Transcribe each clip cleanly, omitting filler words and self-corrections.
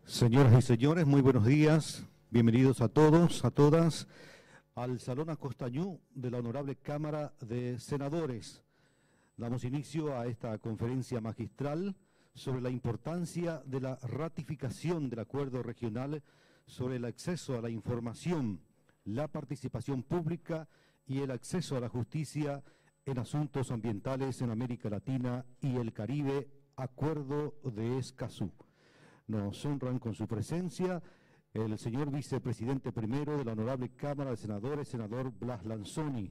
Señoras y señores, muy buenos días. Bienvenidos a todos, a todas, al Salón Acostañú de la Honorable Cámara de Senadores. Damos inicio a esta conferencia magistral sobre la importancia de la ratificación del Acuerdo Regional sobre el acceso a la información, la participación pública y el acceso a la justicia en asuntos ambientales en América Latina y el Caribe, Acuerdo de Escazú. Nos honran con su presencia el señor vicepresidente primero de la Honorable Cámara de Senadores, senador Blas Lanzoni,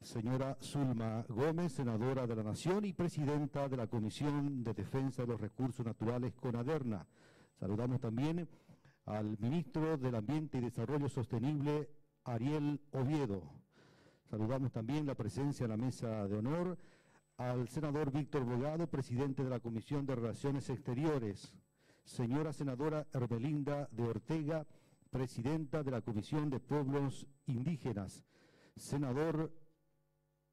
señora Zulma Gómez, senadora de la Nación y presidenta de la Comisión de Defensa de los Recursos Naturales, CONADERNA. Saludamos también al ministro del Ambiente y Desarrollo Sostenible, Ariel Oviedo. Saludamos también la presencia en la mesa de honor al senador Víctor Bogado, presidente de la Comisión de Relaciones Exteriores, señora senadora Hermelinda de Ortega, presidenta de la Comisión de Pueblos Indígenas, senador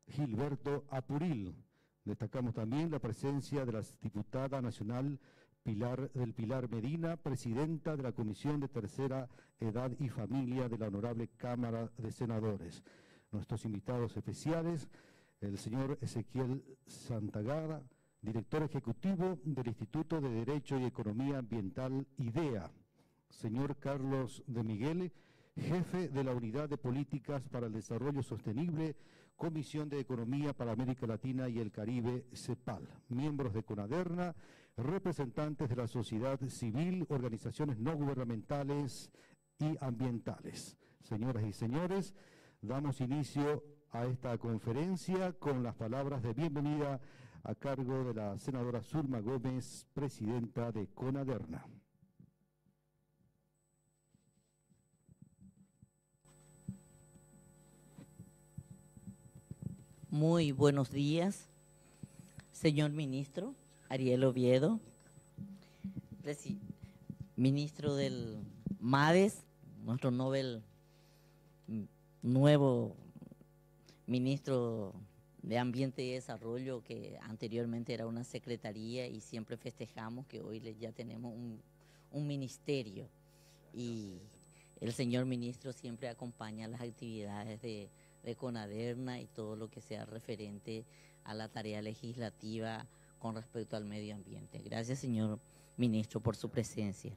Gilberto Apuril. Destacamos también la presencia de la diputada nacional Pilar Medina, presidenta de la Comisión de Tercera Edad y Familia de la Honorable Cámara de Senadores. Nuestros invitados especiales, el señor Ezequiel Santagada, director ejecutivo del Instituto de Derecho y Economía Ambiental IDEA, señor Carlos de Miguel, jefe de la Unidad de Políticas para el Desarrollo Sostenible, Comisión de Economía para América Latina y el Caribe, CEPAL, miembros de CONADERNA, representantes de la sociedad civil, organizaciones no gubernamentales y ambientales. Señoras y señores, damos inicio a esta conferencia con las palabras de bienvenida a cargo de la senadora Zulma Gómez, presidenta de CONADERNA. Muy buenos días, señor ministro Ariel Oviedo, ministro del MADES, nuestro nuevo ministro de Ambiente y Desarrollo, que anteriormente era una secretaría y siempre festejamos que hoy ya tenemos un ministerio, y el señor ministro siempre acompaña las actividades de CONADERNA y todo lo que sea referente a la tarea legislativa con respecto al medio ambiente. Gracias, señor ministro, por su presencia.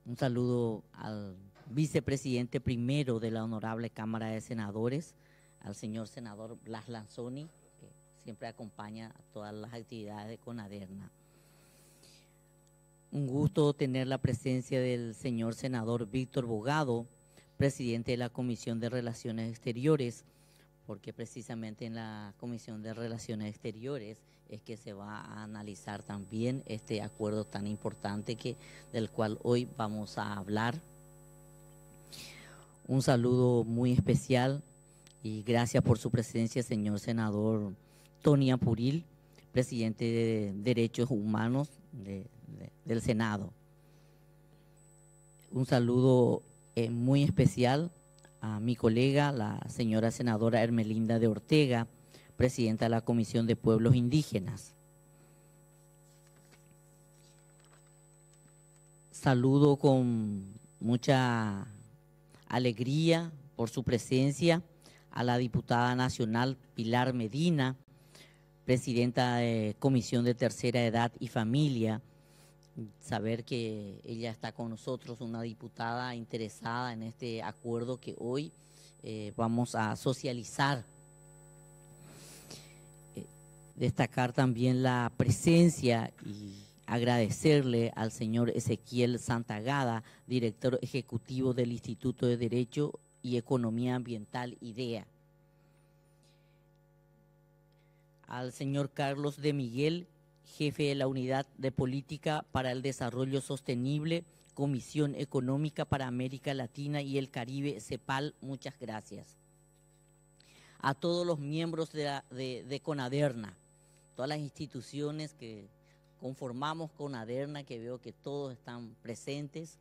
Un saludo al vicepresidente primero de la Honorable Cámara de Senadores, al señor senador Blas Lanzoni, que siempre acompaña a todas las actividades de CONADERNA. Un gusto tener la presencia del señor senador Víctor Bogado, presidente de la Comisión de Relaciones Exteriores, porque precisamente en la Comisión de Relaciones Exteriores es que se va a analizar también este acuerdo tan importante del cual hoy vamos a hablar. Un saludo muy especial y gracias por su presencia, señor senador Tony Apuril, presidente de Derechos Humanos del Senado. Un saludo muy especial a mi colega, la señora senadora Hermelinda de Ortega, presidenta de la Comisión de Pueblos Indígenas. Saludo con mucha alegría por su presencia a la diputada nacional Pilar Medina, presidenta de Comisión de Tercera Edad y Familia. Saber que ella está con nosotros, una diputada interesada en este acuerdo que hoy vamos a socializar. Destacar también la presencia y agradecerle al señor Ezequiel Santagada, director ejecutivo del Instituto de Derecho y Economía Ambiental IDEA. Al señor Carlos de Miguel, jefe de la Unidad de Política para el Desarrollo Sostenible, Comisión Económica para América Latina y el Caribe, CEPAL, muchas gracias. A todos los miembros de CONADERNA, todas las instituciones que conformamos CONADERNA, que veo que todos están presentes,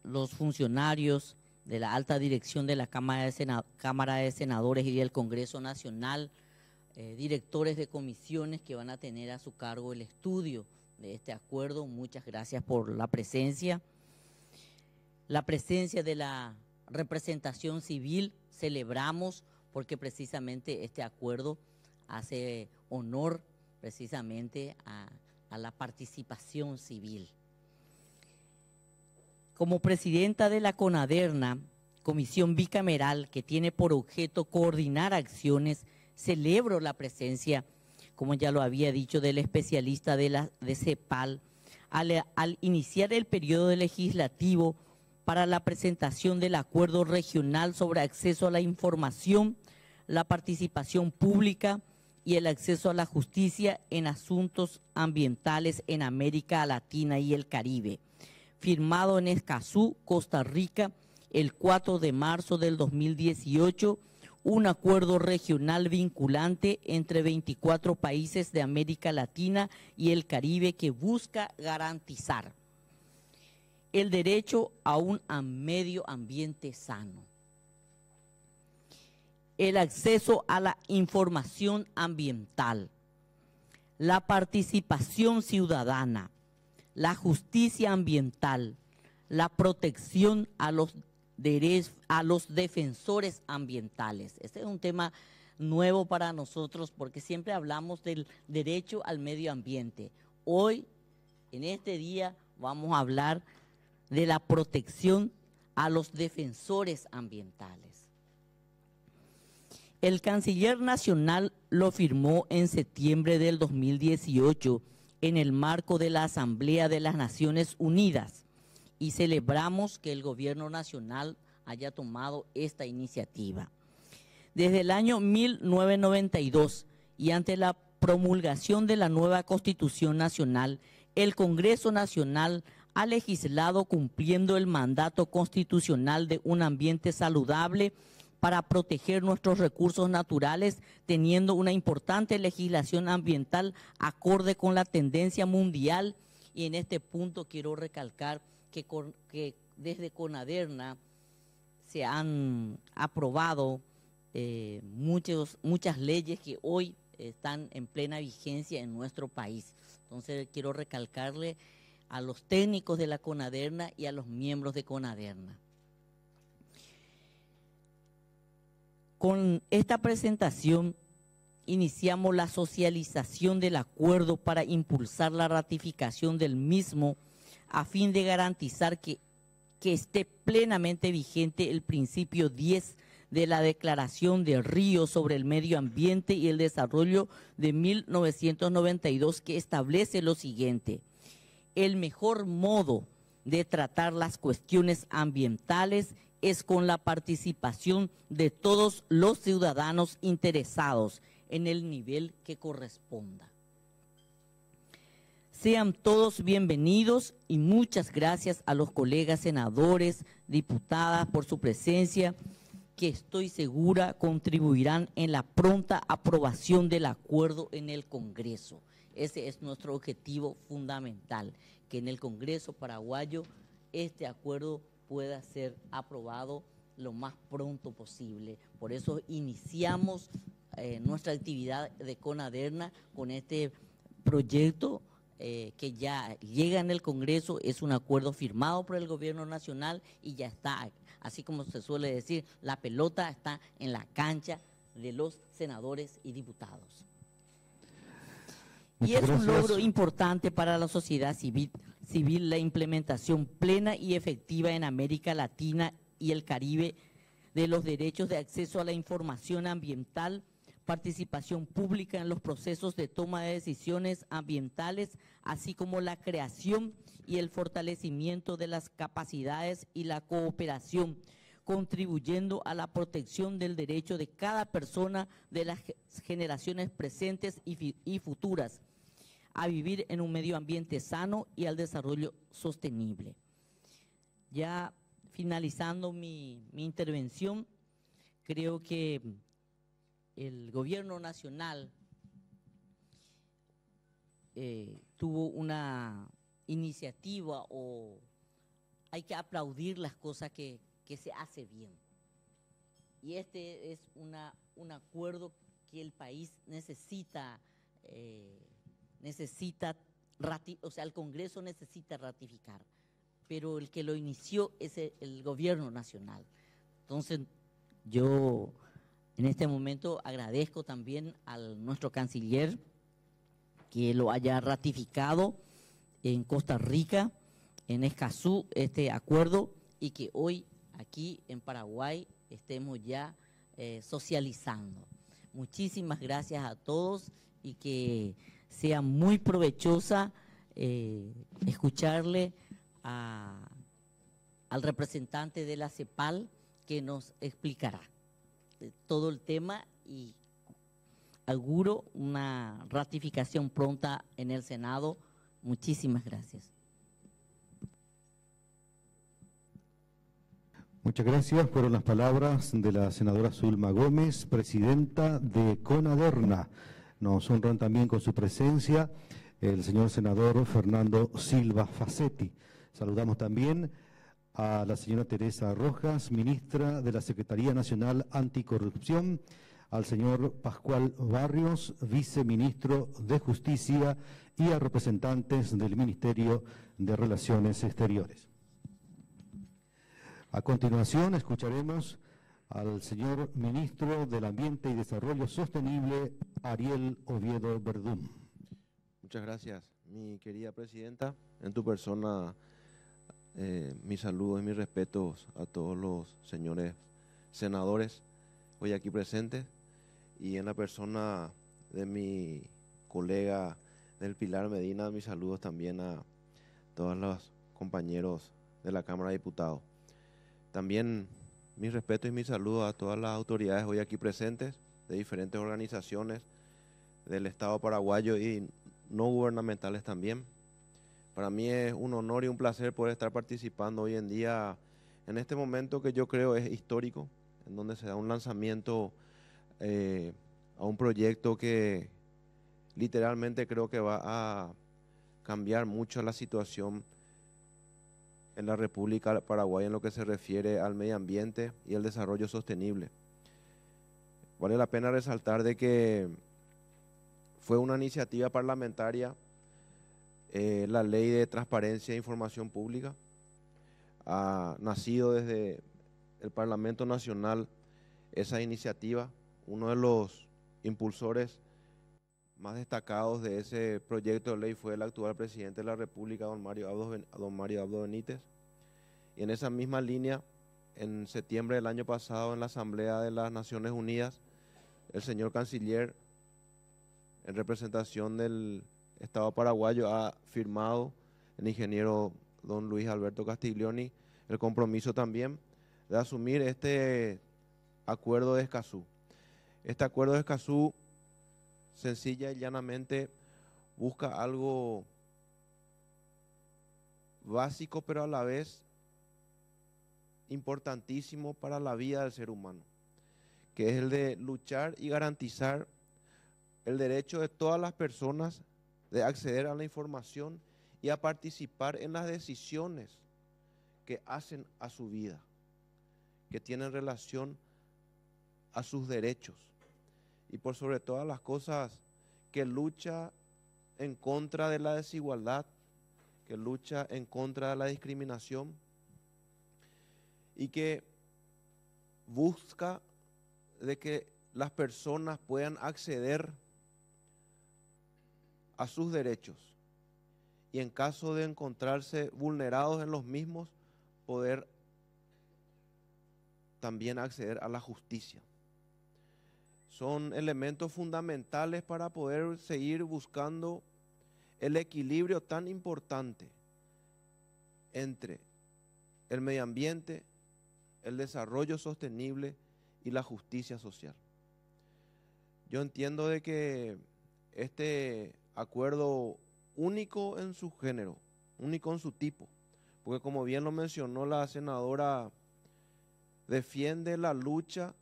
los funcionarios de la alta dirección de la Cámara de Senadores y del Congreso Nacional, directores de comisiones que van a tener a su cargo el estudio de este acuerdo. Muchas gracias por la presencia. La presencia de la representación civil celebramos porque precisamente este acuerdo hace honor precisamente a la participación civil. Como presidenta de la CONADERNA, comisión bicameral que tiene por objeto coordinar acciones, celebro la presencia, como ya lo había dicho, del especialista de CEPAL al iniciar el periodo legislativo para la presentación del Acuerdo Regional sobre Acceso a la Información, la Participación Pública y el Acceso a la Justicia en Asuntos Ambientales en América Latina y el Caribe, firmado en Escazú, Costa Rica, el 4 de marzo del 2018, un acuerdo regional vinculante entre 24 países de América Latina y el Caribe que busca garantizar el derecho a un medio ambiente sano, el acceso a la información ambiental, la participación ciudadana, la justicia ambiental, la protección a los defensores ambientales. Este es un tema nuevo para nosotros porque siempre hablamos del derecho al medio ambiente. Hoy, en este día, vamos a hablar de la protección a los defensores ambientales. El canciller nacional lo firmó en septiembre del 2018 en el marco de la Asamblea de las Naciones Unidas y celebramos que el gobierno nacional haya tomado esta iniciativa. Desde el año 1992 y ante la promulgación de la nueva Constitución Nacional, el Congreso Nacional ha legislado cumpliendo el mandato constitucional de un ambiente saludable para proteger nuestros recursos naturales, teniendo una importante legislación ambiental acorde con la tendencia mundial. Y en este punto quiero recalcar que desde CONADERNA se han aprobado muchas leyes que hoy están en plena vigencia en nuestro país. Entonces quiero recalcarle a los técnicos de la CONADERNA y a los miembros de CONADERNA. Con esta presentación iniciamos la socialización del acuerdo para impulsar la ratificación del mismo a fin de garantizar que esté plenamente vigente el principio 10 de la Declaración de Río sobre el Medio Ambiente y el Desarrollo de 1992, que establece lo siguiente: el mejor modo de tratar las cuestiones ambientales es con la participación de todos los ciudadanos interesados en el nivel que corresponda. Sean todos bienvenidos y muchas gracias a los colegas senadores, diputadas por su presencia, que estoy segura contribuirán en la pronta aprobación del acuerdo en el Congreso. Ese es nuestro objetivo fundamental, que en el Congreso paraguayo este acuerdo pueda ser aprobado lo más pronto posible. Por eso iniciamos nuestra actividad de CONADERNA con este proyecto que ya llega en el Congreso. Es un acuerdo firmado por el Gobierno Nacional y ya está, así como se suele decir, la pelota está en la cancha de los senadores y diputados. Y es un logro importante para la sociedad civil la implementación plena y efectiva en América Latina y el Caribe de los derechos de acceso a la información ambiental, participación pública en los procesos de toma de decisiones ambientales, así como la creación y el fortalecimiento de las capacidades y la cooperación, contribuyendo a la protección del derecho de cada persona de las generaciones presentes y futuras a vivir en un medio ambiente sano y al desarrollo sostenible. Ya finalizando mi intervención, creo que el gobierno nacional tuvo una iniciativa, o hay que aplaudir las cosas que se hace bien. Y este es un acuerdo que el país necesita, o sea, el Congreso necesita ratificar, pero el que lo inició es el gobierno nacional. Entonces, yo en este momento agradezco también a nuestro canciller que lo haya ratificado en Costa Rica, en Escazú, este acuerdo, y que hoy aquí en Paraguay estemos ya socializando. Muchísimas gracias a todos y que sea muy provechosa escucharle al representante de la CEPAL, que nos explicará todo el tema y auguro una ratificación pronta en el Senado. Muchísimas gracias. Muchas gracias. Fueron las palabras de la senadora Zulma Gómez, presidenta de CONADERNA. Nos honran también con su presencia el señor senador Fernando Silva Facetti. Saludamos también a la señora Teresa Rojas, ministra de la Secretaría Nacional Anticorrupción, al señor Pascual Barrios, viceministro de Justicia, y a representantes del Ministerio de Relaciones Exteriores. A continuación escucharemos al señor ministro del Ambiente y Desarrollo Sostenible, Ariel Oviedo Verdún. Muchas gracias, mi querida presidenta. En tu persona, mis saludos y mis respetos a todos los señores senadores hoy aquí presentes, y en la persona de mi colega del Pilar Medina, mis saludos también a todos los compañeros de la Cámara de Diputados. También mis respetos y mis saludos a todas las autoridades hoy aquí presentes, de diferentes organizaciones del Estado paraguayo y no gubernamentales también. Para mí es un honor y un placer poder estar participando hoy en día en este momento que yo creo es histórico, en donde se da un lanzamiento a un proyecto que literalmente creo que va a cambiar mucho la situación en la República Paraguay en lo que se refiere al medio ambiente y el desarrollo sostenible. Vale la pena resaltar de que fue una iniciativa parlamentaria, la Ley de Transparencia e Información Pública, ha nacido desde el Parlamento Nacional esa iniciativa. Uno de los impulsores más destacados de ese proyecto de ley fue el actual presidente de la República, don Mario Abdo Benítez. Y en esa misma línea, en septiembre del año pasado, en la Asamblea de las Naciones Unidas, el señor canciller, en representación del Estado paraguayo, ha firmado, el ingeniero don Luis Alberto Castiglioni, el compromiso también de asumir este acuerdo de Escazú. Este acuerdo de Escazú, sencilla y llanamente, busca algo básico, pero a la vez importantísimo para la vida del ser humano, que es el de luchar y garantizar el derecho de todas las personas de acceder a la información y a participar en las decisiones que hacen a su vida, que tienen relación a sus derechos, y por sobre todas las cosas, que lucha en contra de la desigualdad, que lucha en contra de la discriminación y que busca de que las personas puedan acceder a sus derechos y en caso de encontrarse vulnerados en los mismos, poder también acceder a la justicia. Son elementos fundamentales para poder seguir buscando el equilibrio tan importante entre el medio ambiente, el desarrollo sostenible y la justicia social. Yo entiendo de que este acuerdo único en su género, único en su tipo, porque como bien lo mencionó la senadora, defiende la lucha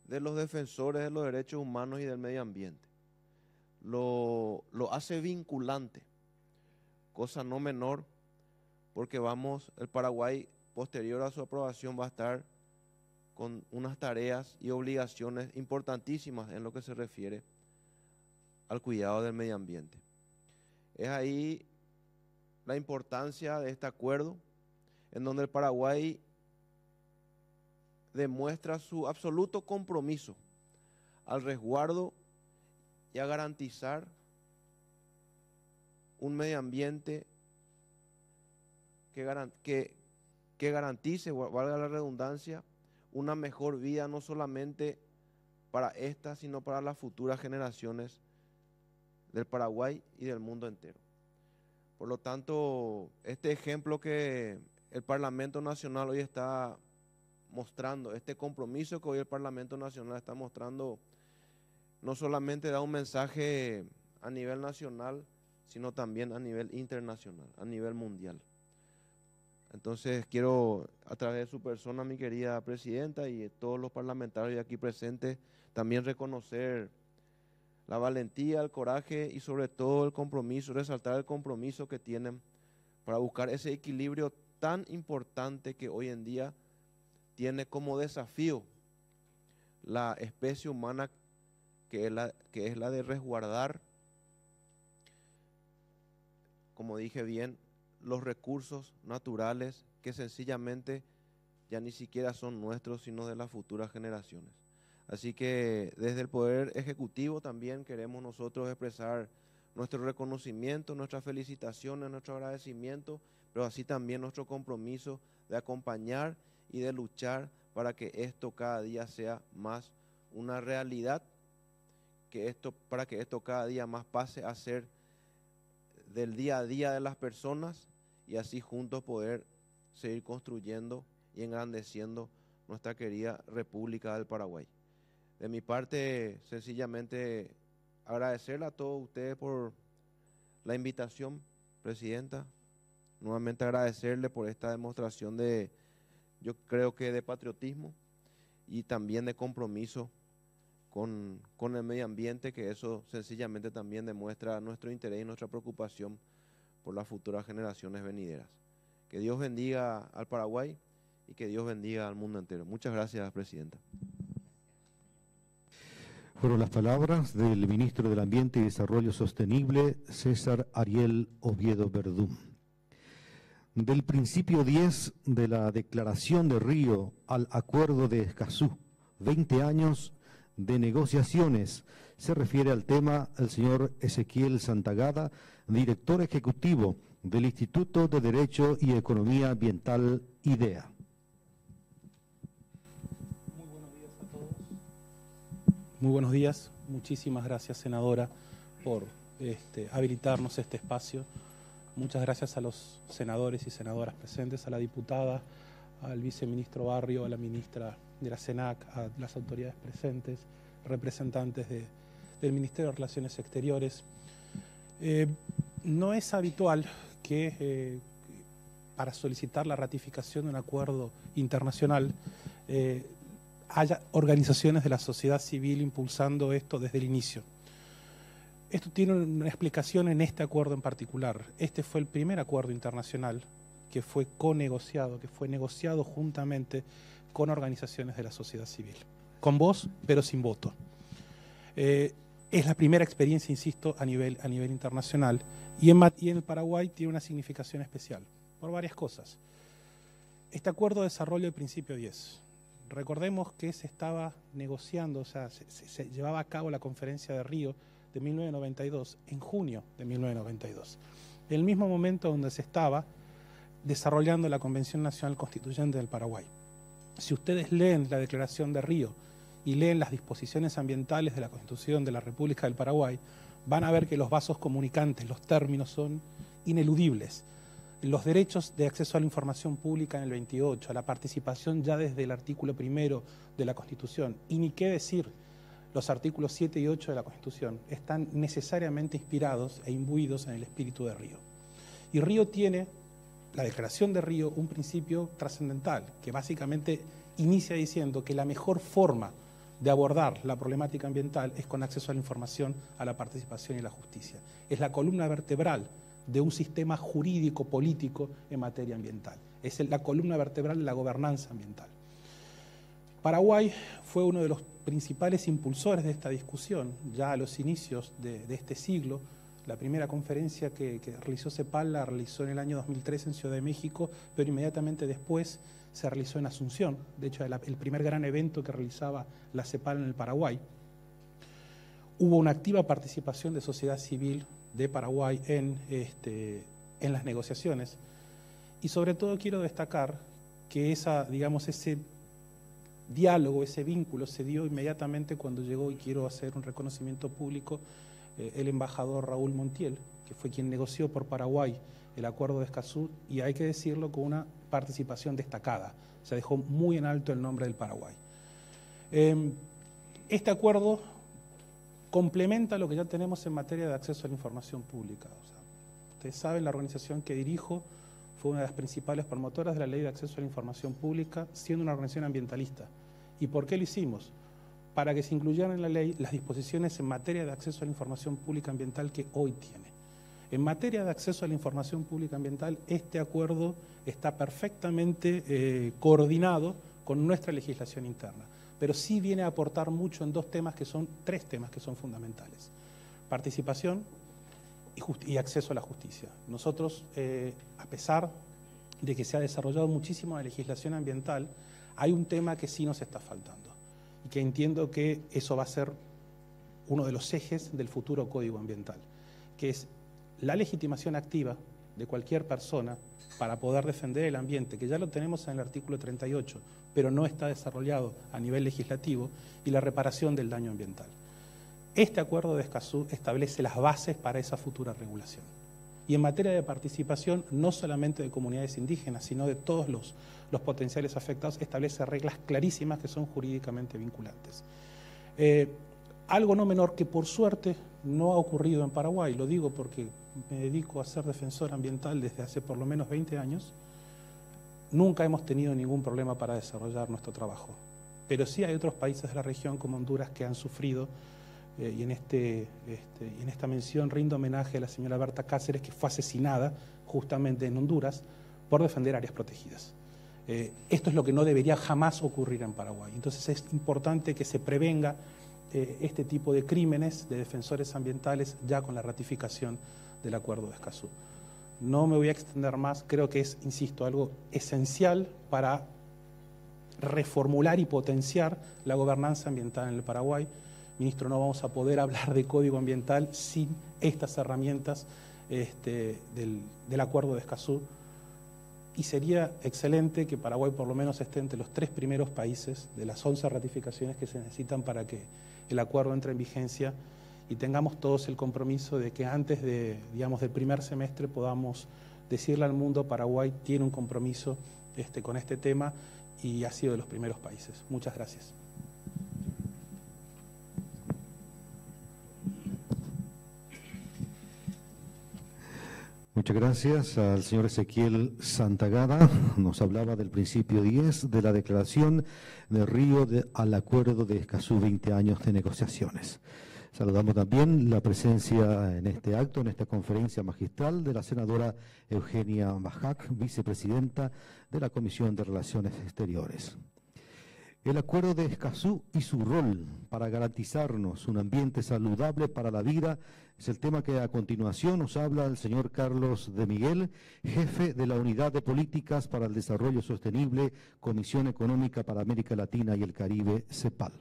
de los defensores de los derechos humanos y del medio ambiente. Lo hace vinculante, cosa no menor, porque el Paraguay, posterior a su aprobación, va a estar con unas tareas y obligaciones importantísimas en lo que se refiere al cuidado del medio ambiente. Es ahí la importancia de este acuerdo, en donde el Paraguay demuestra su absoluto compromiso al resguardo y a garantizar un medio ambiente que garantice, valga la redundancia, una mejor vida no solamente para esta, sino para las futuras generaciones del Paraguay y del mundo entero. Por lo tanto, este ejemplo que el Parlamento Nacional hoy está mostrando, este compromiso que hoy el Parlamento Nacional está mostrando, no solamente da un mensaje a nivel nacional, sino también a nivel internacional, a nivel mundial. Entonces quiero, a través de su persona, mi querida presidenta, y de todos los parlamentarios aquí presentes, también reconocer la valentía, el coraje y sobre todo el compromiso, resaltar el compromiso que tienen para buscar ese equilibrio tan importante que hoy en día tiene como desafío la especie humana, que es la de resguardar, como dije bien, los recursos naturales que sencillamente ya ni siquiera son nuestros, sino de las futuras generaciones. Así que desde el Poder Ejecutivo también queremos nosotros expresar nuestro reconocimiento, nuestras felicitaciones, nuestro agradecimiento, pero así también nuestro compromiso de acompañar y de luchar para que esto cada día sea más una realidad, para que esto cada día más pase a ser del día a día de las personas, y así juntos poder seguir construyendo y engrandeciendo nuestra querida República del Paraguay. De mi parte, sencillamente agradecerle a todos ustedes por la invitación, presidenta. Nuevamente agradecerle por esta demostración de, yo creo que de patriotismo y también de compromiso con el medio ambiente, que eso sencillamente también demuestra nuestro interés y nuestra preocupación por las futuras generaciones venideras. Que Dios bendiga al Paraguay y que Dios bendiga al mundo entero. Muchas gracias, presidenta. Fueron las palabras del ministro del Ambiente y Desarrollo Sostenible, César Ariel Oviedo Verdún. Del principio 10 de la Declaración de Río al Acuerdo de Escazú, 20 años de negociaciones, se refiere al tema el señor Ezequiel Santagada, director ejecutivo del Instituto de Derecho y Economía Ambiental, IDEA. Muy buenos días a todos. Muy buenos días. Muchísimas gracias, senadora, por habilitarnos este espacio. Muchas gracias a los senadores y senadoras presentes, a la diputada, al viceministro Barrio, a la ministra de la SENAC, a las autoridades presentes, representantes del Ministerio de Relaciones Exteriores. No es habitual que para solicitar la ratificación de un acuerdo internacional haya organizaciones de la sociedad civil impulsando esto desde el inicio. Esto tiene una explicación en este acuerdo en particular. Este fue el primer acuerdo internacional que fue conegociado, que fue negociado juntamente con organizaciones de la sociedad civil. Con voz, pero sin voto. Es la primera experiencia, insisto, a nivel internacional. Y en el Paraguay tiene una significación especial, por varias cosas. Este acuerdo desarrolla el principio 10. Recordemos que se estaba negociando, o sea, se llevaba a cabo la conferencia de Río de 1992, en junio de 1992. En el mismo momento donde se estaba desarrollando la Convención Nacional Constituyente del Paraguay. Si ustedes leen la Declaración de Río y leen las disposiciones ambientales de la Constitución de la República del Paraguay, van a ver que los vasos comunicantes, los términos son ineludibles. Los derechos de acceso a la información pública en el 28, a la participación ya desde el artículo 1 de la Constitución, y ni qué decir, los artículos 7 y 8 de la Constitución, están necesariamente inspirados e imbuidos en el espíritu de Río. Y Río tiene, la Declaración de Río, un principio trascendental, que básicamente inicia diciendo que la mejor forma de abordar la problemática ambiental es con acceso a la información, a la participación y la justicia. Es la columna vertebral de un sistema jurídico político en materia ambiental. Es la columna vertebral de la gobernanza ambiental. Paraguay fue uno de los principales impulsores de esta discusión, ya a los inicios de este siglo. La primera conferencia que realizó CEPAL la realizó en el año 2003 en Ciudad de México, pero inmediatamente después se realizó en Asunción. De hecho, el primer gran evento que realizaba la CEPAL en el Paraguay. Hubo una activa participación de sociedad civil de Paraguay en las negociaciones. Y sobre todo quiero destacar que ese diálogo, ese vínculo se dio inmediatamente cuando llegó, y quiero hacer un reconocimiento público, el embajador Raúl Montiel, que fue quien negoció por Paraguay el acuerdo de Escazú, y hay que decirlo con una participación destacada. Se dejó muy en alto el nombre del Paraguay. Este acuerdo complementa lo que ya tenemos en materia de acceso a la información pública. Ustedes saben, la organización que dirijo fue una de las principales promotoras de la Ley de Acceso a la Información Pública, siendo una organización ambientalista. ¿Y por qué lo hicimos? Para que se incluyeran en la ley las disposiciones en materia de acceso a la información pública ambiental que hoy tiene. En materia de acceso a la información pública ambiental, este acuerdo está perfectamente coordinado con nuestra legislación interna, pero sí viene a aportar mucho en tres temas que son fundamentales: participación y acceso a la justicia. Nosotros, a pesar de que se ha desarrollado muchísimo la legislación ambiental, hay un tema que sí nos está faltando, y que entiendo que eso va a ser uno de los ejes del futuro Código Ambiental, que es la legitimación activa de cualquier persona para poder defender el ambiente, que ya lo tenemos en el artículo 38, pero no está desarrollado a nivel legislativo, y la reparación del daño ambiental. Este acuerdo de Escazú establece las bases para esa futura regulación. Y en materia de participación, no solamente de comunidades indígenas, sino de todos los potenciales afectados, establece reglas clarísimas que son jurídicamente vinculantes. Algo no menor que, por suerte, no ha ocurrido en Paraguay. Lo digo porque me dedico a ser defensor ambiental desde hace por lo menos 20 años. Nunca hemos tenido ningún problema para desarrollar nuestro trabajo. Pero sí hay otros países de la región, como Honduras, que han sufrido, y en esta mención rindo homenaje a la señora Berta Cáceres, que fue asesinada justamente en Honduras por defender áreas protegidas. Esto es lo que no debería jamás ocurrir en Paraguay. Entonces es importante que se prevenga este tipo de crímenes de defensores ambientales ya con la ratificación del Acuerdo de Escazú. No me voy a extender más, creo que es, insisto, algo esencial para reformular y potenciar la gobernanza ambiental en el Paraguay. Ministro, no vamos a poder hablar de código ambiental sin estas herramientas del Acuerdo de Escazú, y sería excelente que Paraguay por lo menos esté entre los 3 primeros países de las 11 ratificaciones que se necesitan para que el acuerdo entre en vigencia, y tengamos todos el compromiso de que antes del primer semestre podamos decirle al mundo: Paraguay tiene un compromiso con este tema y ha sido de los primeros países. Muchas gracias. Muchas gracias al señor Ezequiel Santagada. Nos hablaba del principio 10 de la declaración de Río al acuerdo de Escazú, 20 años de negociaciones. Saludamos también la presencia en este acto, en esta conferencia magistral, de la senadora Eugenia Bajac, vicepresidenta de la Comisión de Relaciones Exteriores. El acuerdo de Escazú y su rol para garantizarnos un ambiente saludable para la vida es el tema que a continuación nos habla el señor Carlos de Miguel, jefe de la Unidad de Políticas para el Desarrollo Sostenible, Comisión Económica para América Latina y el Caribe, CEPAL.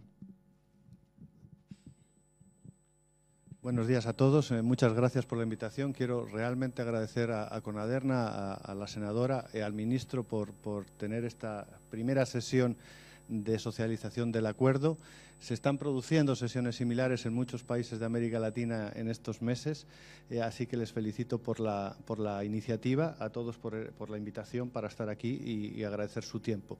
Buenos días a todos, muchas gracias por la invitación. Quiero realmente agradecer a Conaderna, a la senadora y al ministro por tener esta primera sesión de socialización del acuerdo. Se están produciendo sesiones similares en muchos países de América Latina en estos meses, así que les felicito por la iniciativa, a todos por la invitación para estar aquí y agradecer su tiempo.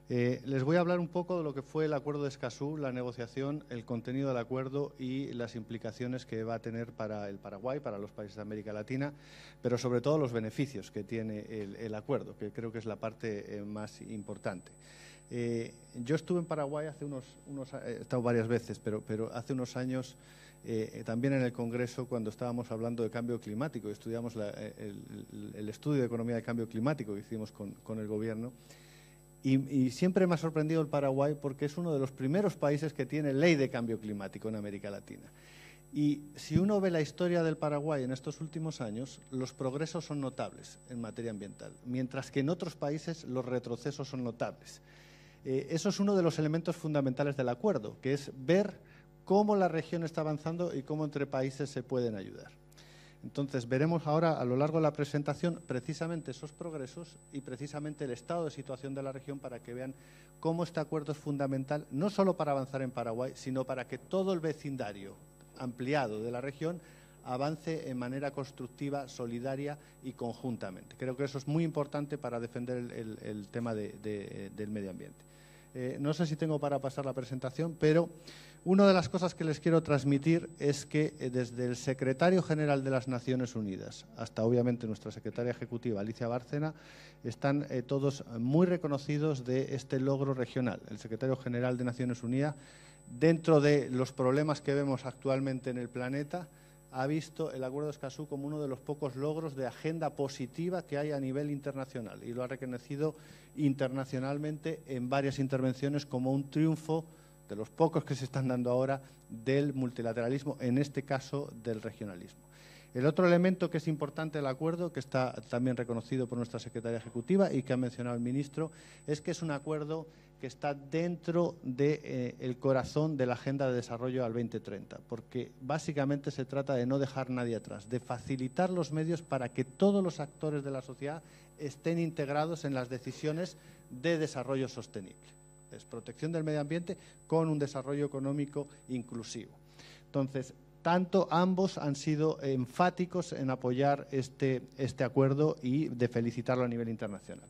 Les voy a hablar un poco de lo que fue el acuerdo de Escazú, la negociación, el contenido del acuerdo y las implicaciones que va a tener para el Paraguay, para los países de América Latina, pero sobre todo los beneficios que tiene el acuerdo, que creo que es la parte más importante. Yo estuve en Paraguay hace he estado varias veces, pero hace unos años también en el Congreso, cuando estábamos hablando de cambio climático, estudiamos el estudio de economía de cambio climático que hicimos con el gobierno, Y siempre me ha sorprendido el Paraguay porque es uno de los primeros países que tiene ley de cambio climático en América Latina. Y si uno ve la historia del Paraguay en estos últimos años, los progresos son notables en materia ambiental, mientras que en otros países los retrocesos son notables. Eso es uno de los elementos fundamentales del acuerdo, que es ver cómo la región está avanzando y cómo entre países se pueden ayudar. Entonces, veremos ahora a lo largo de la presentación precisamente esos progresos y precisamente el estado de situación de la región para que vean cómo este acuerdo es fundamental, no solo para avanzar en Paraguay, sino para que todo el vecindario ampliado de la región avance en manera constructiva, solidaria y conjuntamente. Creo que eso es muy importante para defender el tema del medio ambiente. No sé si tengo para pasar la presentación, pero una de las cosas que les quiero transmitir es que desde el secretario general de las Naciones Unidas hasta obviamente nuestra secretaria ejecutiva Alicia Bárcena están todos muy reconocidos de este logro regional. El secretario general de Naciones Unidas, dentro de los problemas que vemos actualmente en el planeta, ha visto el Acuerdo de Escazú como uno de los pocos logros de agenda positiva que hay a nivel internacional y lo ha reconocido internacionalmente en varias intervenciones como un triunfo de los pocos que se están dando ahora del multilateralismo, en este caso del regionalismo. El otro elemento que es importante del acuerdo, que está también reconocido por nuestra secretaria ejecutiva y que ha mencionado el ministro, es que es un acuerdo que está dentro del corazón de la Agenda de Desarrollo al 2030, porque básicamente se trata de no dejar nadie atrás, de facilitar los medios para que todos los actores de la sociedad estén integrados en las decisiones de desarrollo sostenible. Es protección del medio ambiente con un desarrollo económico inclusivo. Entonces, tanto ambos han sido enfáticos en apoyar este acuerdo y de felicitarlo a nivel internacional.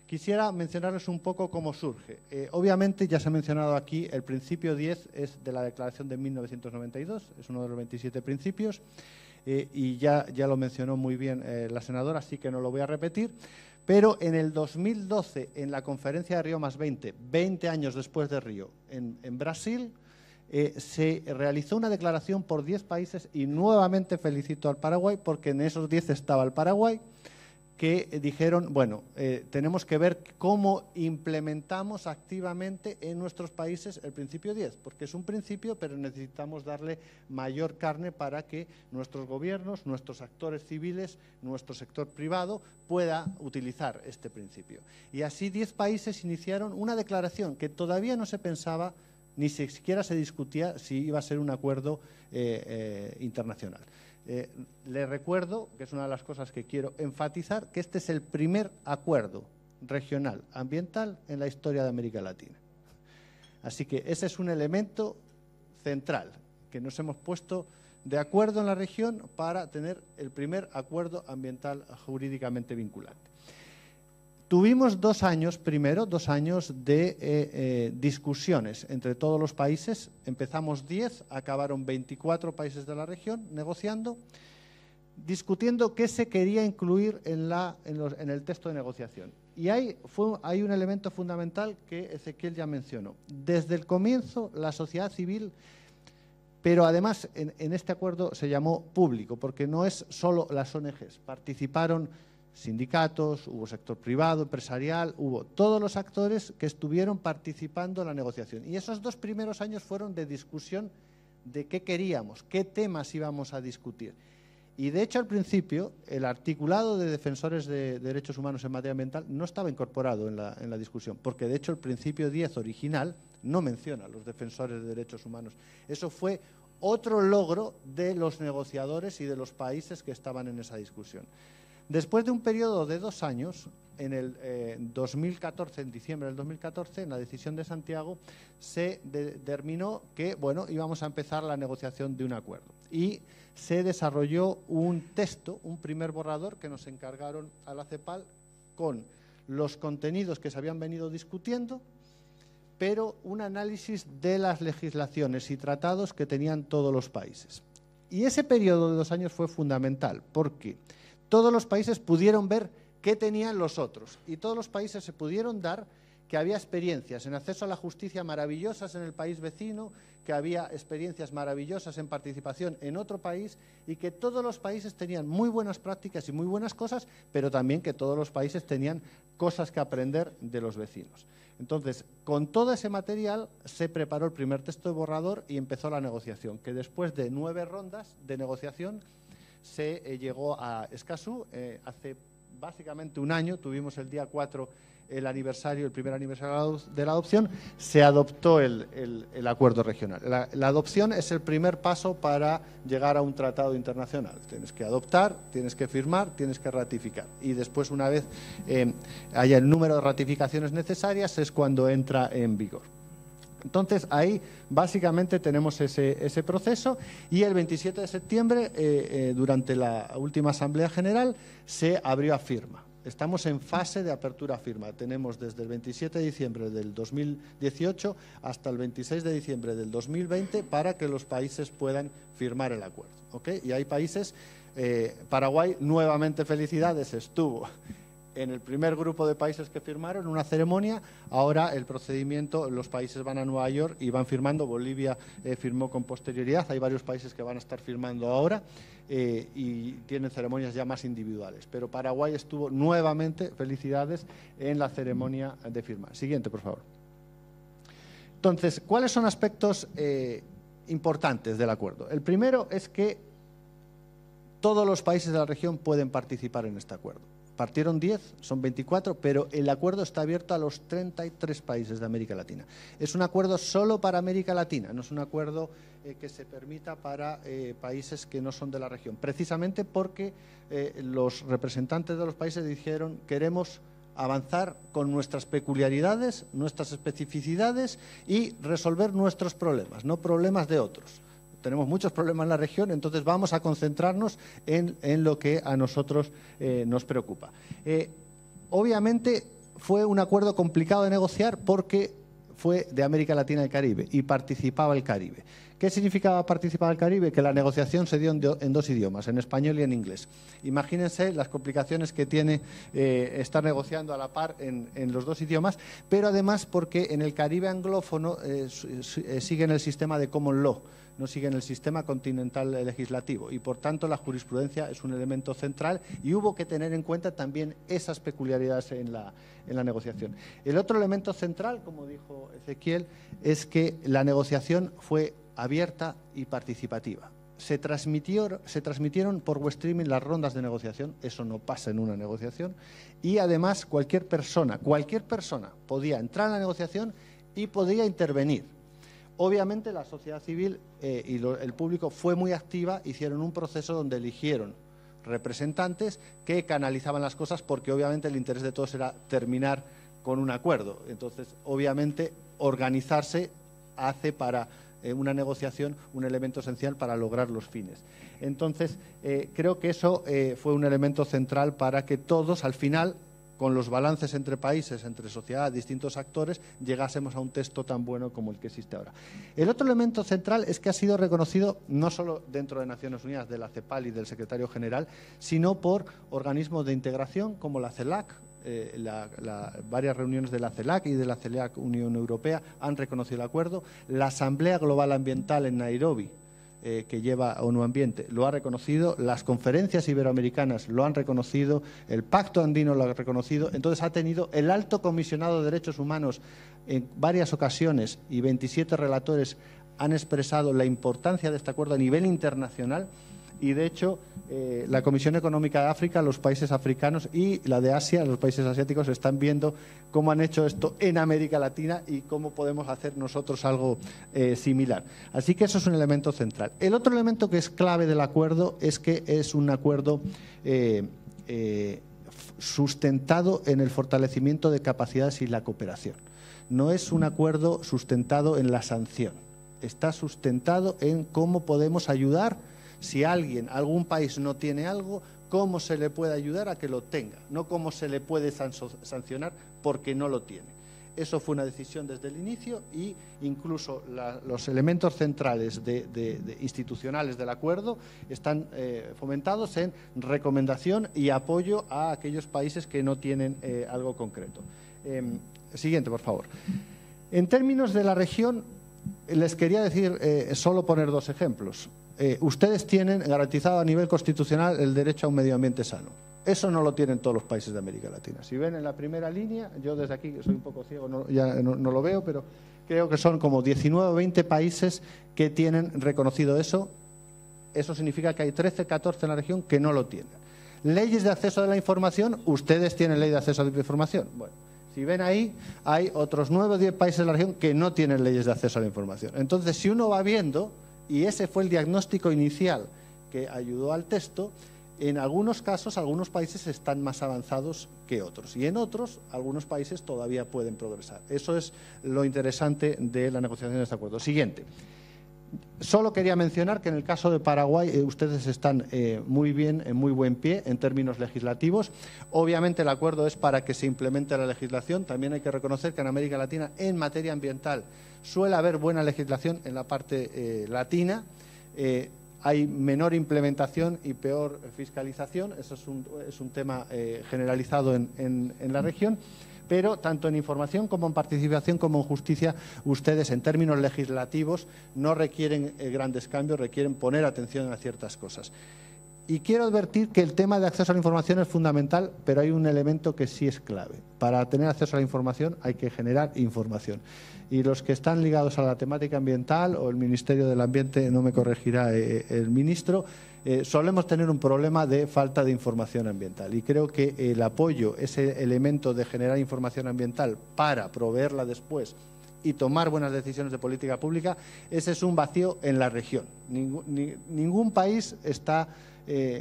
Quisiera mencionarles un poco cómo surge. Obviamente, ya se ha mencionado aquí, el principio 10 es de la Declaración de 1992, es uno de los 27 principios, y ya lo mencionó muy bien la senadora, así que no lo voy a repetir. Pero en el 2012, en la conferencia de Río +20, 20 años después de Río, en Brasil, se realizó una declaración por 10 países y nuevamente felicito al Paraguay porque en esos 10 estaba el Paraguay, que dijeron, bueno, tenemos que ver cómo implementamos activamente en nuestros países el principio 10, porque es un principio, pero necesitamos darle mayor carne para que nuestros gobiernos, nuestros actores civiles, nuestro sector privado pueda utilizar este principio. Y así 10 países iniciaron una declaración que todavía no se pensaba ni siquiera se discutía si iba a ser un acuerdo internacional. Les recuerdo, que es una de las cosas que quiero enfatizar, que este es el primer acuerdo regional ambiental en la historia de América Latina. Así que ese es un elemento central, que nos hemos puesto de acuerdo en la región para tener el primer acuerdo ambiental jurídicamente vinculante. Tuvimos 2 años, primero, 2 años de discusiones entre todos los países. Empezamos 10, acabaron 24 países de la región negociando, discutiendo qué se quería incluir en el texto de negociación. Y hay un elemento fundamental que Ezequiel ya mencionó. Desde el comienzo, la sociedad civil, pero además en este acuerdo se llamó público, porque no es solo las ONGs, participaron sindicatos, hubo sector privado, empresarial, hubo todos los actores que estuvieron participando en la negociación. Y esos 2 primeros años fueron de discusión de qué queríamos, qué temas íbamos a discutir. Y de hecho al principio el articulado de defensores de derechos humanos en materia ambiental no estaba incorporado en la discusión, porque de hecho el principio 10 original no menciona a los defensores de derechos humanos. Eso fue otro logro de los negociadores y de los países que estaban en esa discusión. Después de un periodo de 2 años, en el 2014, en diciembre del 2014, en la decisión de Santiago, se determinó que, bueno, íbamos a empezar la negociación de un acuerdo. Y se desarrolló un texto, un primer borrador que nos encargaron a la CEPAL con los contenidos que se habían venido discutiendo, pero un análisis de las legislaciones y tratados que tenían todos los países. Y ese periodo de 2 años fue fundamental, porque todos los países pudieron ver qué tenían los otros y todos los países se pudieron dar que había experiencias en acceso a la justicia maravillosas en el país vecino, que había experiencias maravillosas en participación en otro país y que todos los países tenían muy buenas prácticas y muy buenas cosas, pero también que todos los países tenían cosas que aprender de los vecinos. Entonces, con todo ese material se preparó el primer texto de borrador y empezó la negociación, que después de 9 rondas de negociación se llegó a Escazú. Hace básicamente un año, tuvimos el día 4 el primer aniversario de la adopción, se adoptó el acuerdo regional. La adopción es el primer paso para llegar a un tratado internacional. Tienes que adoptar, tienes que firmar, tienes que ratificar. Y después, una vez haya el número de ratificaciones necesarias, es cuando entra en vigor. Entonces, ahí básicamente tenemos ese proceso, y el 27 de septiembre, durante la última Asamblea General, se abrió a firma. Estamos en fase de apertura a firma. Tenemos desde el 27 de diciembre del 2018 hasta el 26 de diciembre del 2020 para que los países puedan firmar el acuerdo, ¿okay? Y hay países, Paraguay, nuevamente felicidades, estuvo en el primer grupo de países que firmaron una ceremonia. Ahora el procedimiento, los países van a Nueva York y van firmando. Bolivia firmó con posterioridad. Hay varios países que van a estar firmando ahora y tienen ceremonias ya más individuales. Pero Paraguay estuvo nuevamente, felicidades, en la ceremonia de firma. Siguiente, por favor. Entonces, ¿cuáles son aspectos importantes del acuerdo? El primero es que todos los países de la región pueden participar en este acuerdo. Partieron 10, son 24, pero el acuerdo está abierto a los 33 países de América Latina. Es un acuerdo solo para América Latina, no es un acuerdo que se permita para países que no son de la región, precisamente porque los representantes de los países dijeron: queremos avanzar con nuestras peculiaridades, nuestras especificidades y resolver nuestros problemas, no problemas de otros. Tenemos muchos problemas en la región, entonces vamos a concentrarnos en lo que a nosotros nos preocupa. Obviamente fue un acuerdo complicado de negociar porque fue de América Latina y Caribe y participaba el Caribe. ¿Qué significaba participar el Caribe? Que la negociación se dio en 2 idiomas, en español y en inglés. Imagínense las complicaciones que tiene estar negociando a la par en los 2 idiomas, pero además porque en el Caribe anglófono siguen el sistema de common law, no siguen el sistema continental legislativo, y por tanto la jurisprudencia es un elemento central y hubo que tener en cuenta también esas peculiaridades en la negociación. El otro elemento central, como dijo Ezequiel, es que la negociación fue abierta y participativa. Se transmitieron por web streaming las rondas de negociación, eso no pasa en una negociación, y además cualquier persona podía entrar en la negociación y podía intervenir. Obviamente la sociedad civil y el público fue muy activa, hicieron un proceso donde eligieron representantes que canalizaban las cosas, porque obviamente el interés de todos era terminar con un acuerdo. Entonces, obviamente, organizarse hace para una negociación un elemento esencial para lograr los fines. Entonces, creo que eso fue un elemento central para que todos, al final, con los balances entre países, entre sociedad, distintos actores, llegásemos a un texto tan bueno como el que existe ahora. El otro elemento central es que ha sido reconocido no solo dentro de Naciones Unidas, de la CEPAL y del Secretario General, sino por organismos de integración como la CELAC. Varias reuniones de la CELAC y de la CELAC Unión Europea han reconocido el acuerdo. La Asamblea Global Ambiental en Nairobi, que lleva ONU Ambiente, lo ha reconocido, las conferencias iberoamericanas lo han reconocido, el Pacto Andino lo ha reconocido. Entonces ha tenido el Alto Comisionado de Derechos Humanos en varias ocasiones y 27 relatores han expresado la importancia de este acuerdo a nivel internacional. Y, de hecho, la Comisión Económica de África, los países africanos y la de Asia, los países asiáticos, están viendo cómo han hecho esto en América Latina y cómo podemos hacer nosotros algo similar. Así que eso es un elemento central. El otro elemento que es clave del acuerdo es que es un acuerdo sustentado en el fortalecimiento de capacidades y la cooperación. No es un acuerdo sustentado en la sanción. Está sustentado en cómo podemos ayudar. Si algún país no tiene algo, ¿cómo se le puede ayudar a que lo tenga? No cómo se le puede sancionar porque no lo tiene. Eso fue una decisión desde el inicio y incluso los elementos centrales institucionales del acuerdo están fomentados en recomendación y apoyo a aquellos países que no tienen algo concreto. Siguiente, por favor. En términos de la región, les quería decir, solo poner dos ejemplos. Ustedes tienen garantizado a nivel constitucional el derecho a un medio ambiente sano. Eso no lo tienen todos los países de América Latina. Si ven en la primera línea, yo desde aquí, que soy un poco ciego, ya no lo veo, pero creo que son como 19 o 20 países que tienen reconocido eso. Eso significa que hay 13, 14 en la región que no lo tienen. Leyes de acceso a la información, ustedes tienen ley de acceso a la información. Bueno, si ven ahí, hay otros 9 o 10 países de la región que no tienen leyes de acceso a la información. Entonces, si uno va viendo, y ese fue el diagnóstico inicial que ayudó al texto, en algunos casos, algunos países están más avanzados que otros. Y en otros, algunos países todavía pueden progresar. Eso es lo interesante de la negociación de este acuerdo. Siguiente. Solo quería mencionar que en el caso de Paraguay ustedes están muy bien, en muy buen pie en términos legislativos. Obviamente el acuerdo es para que se implemente la legislación. También hay que reconocer que en América Latina, en materia ambiental, suele haber buena legislación en la parte latina. Hay menor implementación y peor fiscalización. Eso es un tema generalizado en la región. Pero tanto en información como en participación como en justicia, ustedes en términos legislativos no requieren grandes cambios, requieren poner atención a ciertas cosas. Y quiero advertir que el tema de acceso a la información es fundamental, pero hay un elemento que sí es clave. Para tener acceso a la información hay que generar información. Y los que están ligados a la temática ambiental o el Ministerio del Ambiente, no me corregirá el ministro, solemos tener un problema de falta de información ambiental. Y creo que el apoyo, ese elemento de generar información ambiental para proveerla después y tomar buenas decisiones de política pública, ese es un vacío en la región. Ningún país está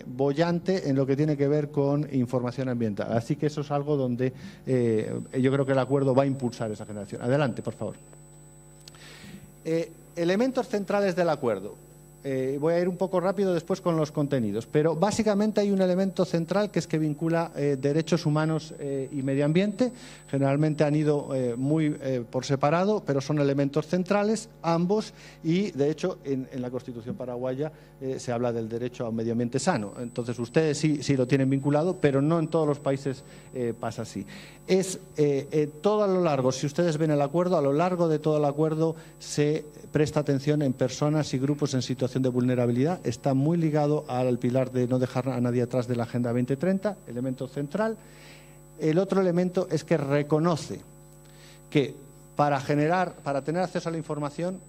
boyante en lo que tiene que ver con información ambiental. Así que eso es algo donde yo creo que el acuerdo va a impulsar esa generación. Adelante, por favor. Elementos centrales del acuerdo. Voy a ir un poco rápido después con los contenidos, pero básicamente hay un elemento central que es que vincula derechos humanos y medio ambiente. Generalmente han ido muy por separado, pero son elementos centrales ambos y de hecho en la Constitución paraguaya se habla del derecho a un medio ambiente sano. Entonces ustedes sí lo tienen vinculado, pero no en todos los países pasa así. Es todo a lo largo, si ustedes ven el acuerdo, a lo largo de todo el acuerdo se presta atención en personas y grupos en situación de vulnerabilidad. Está muy ligado al pilar de no dejar a nadie atrás de la Agenda 2030, elemento central. El otro elemento es que reconoce que para tener acceso a la información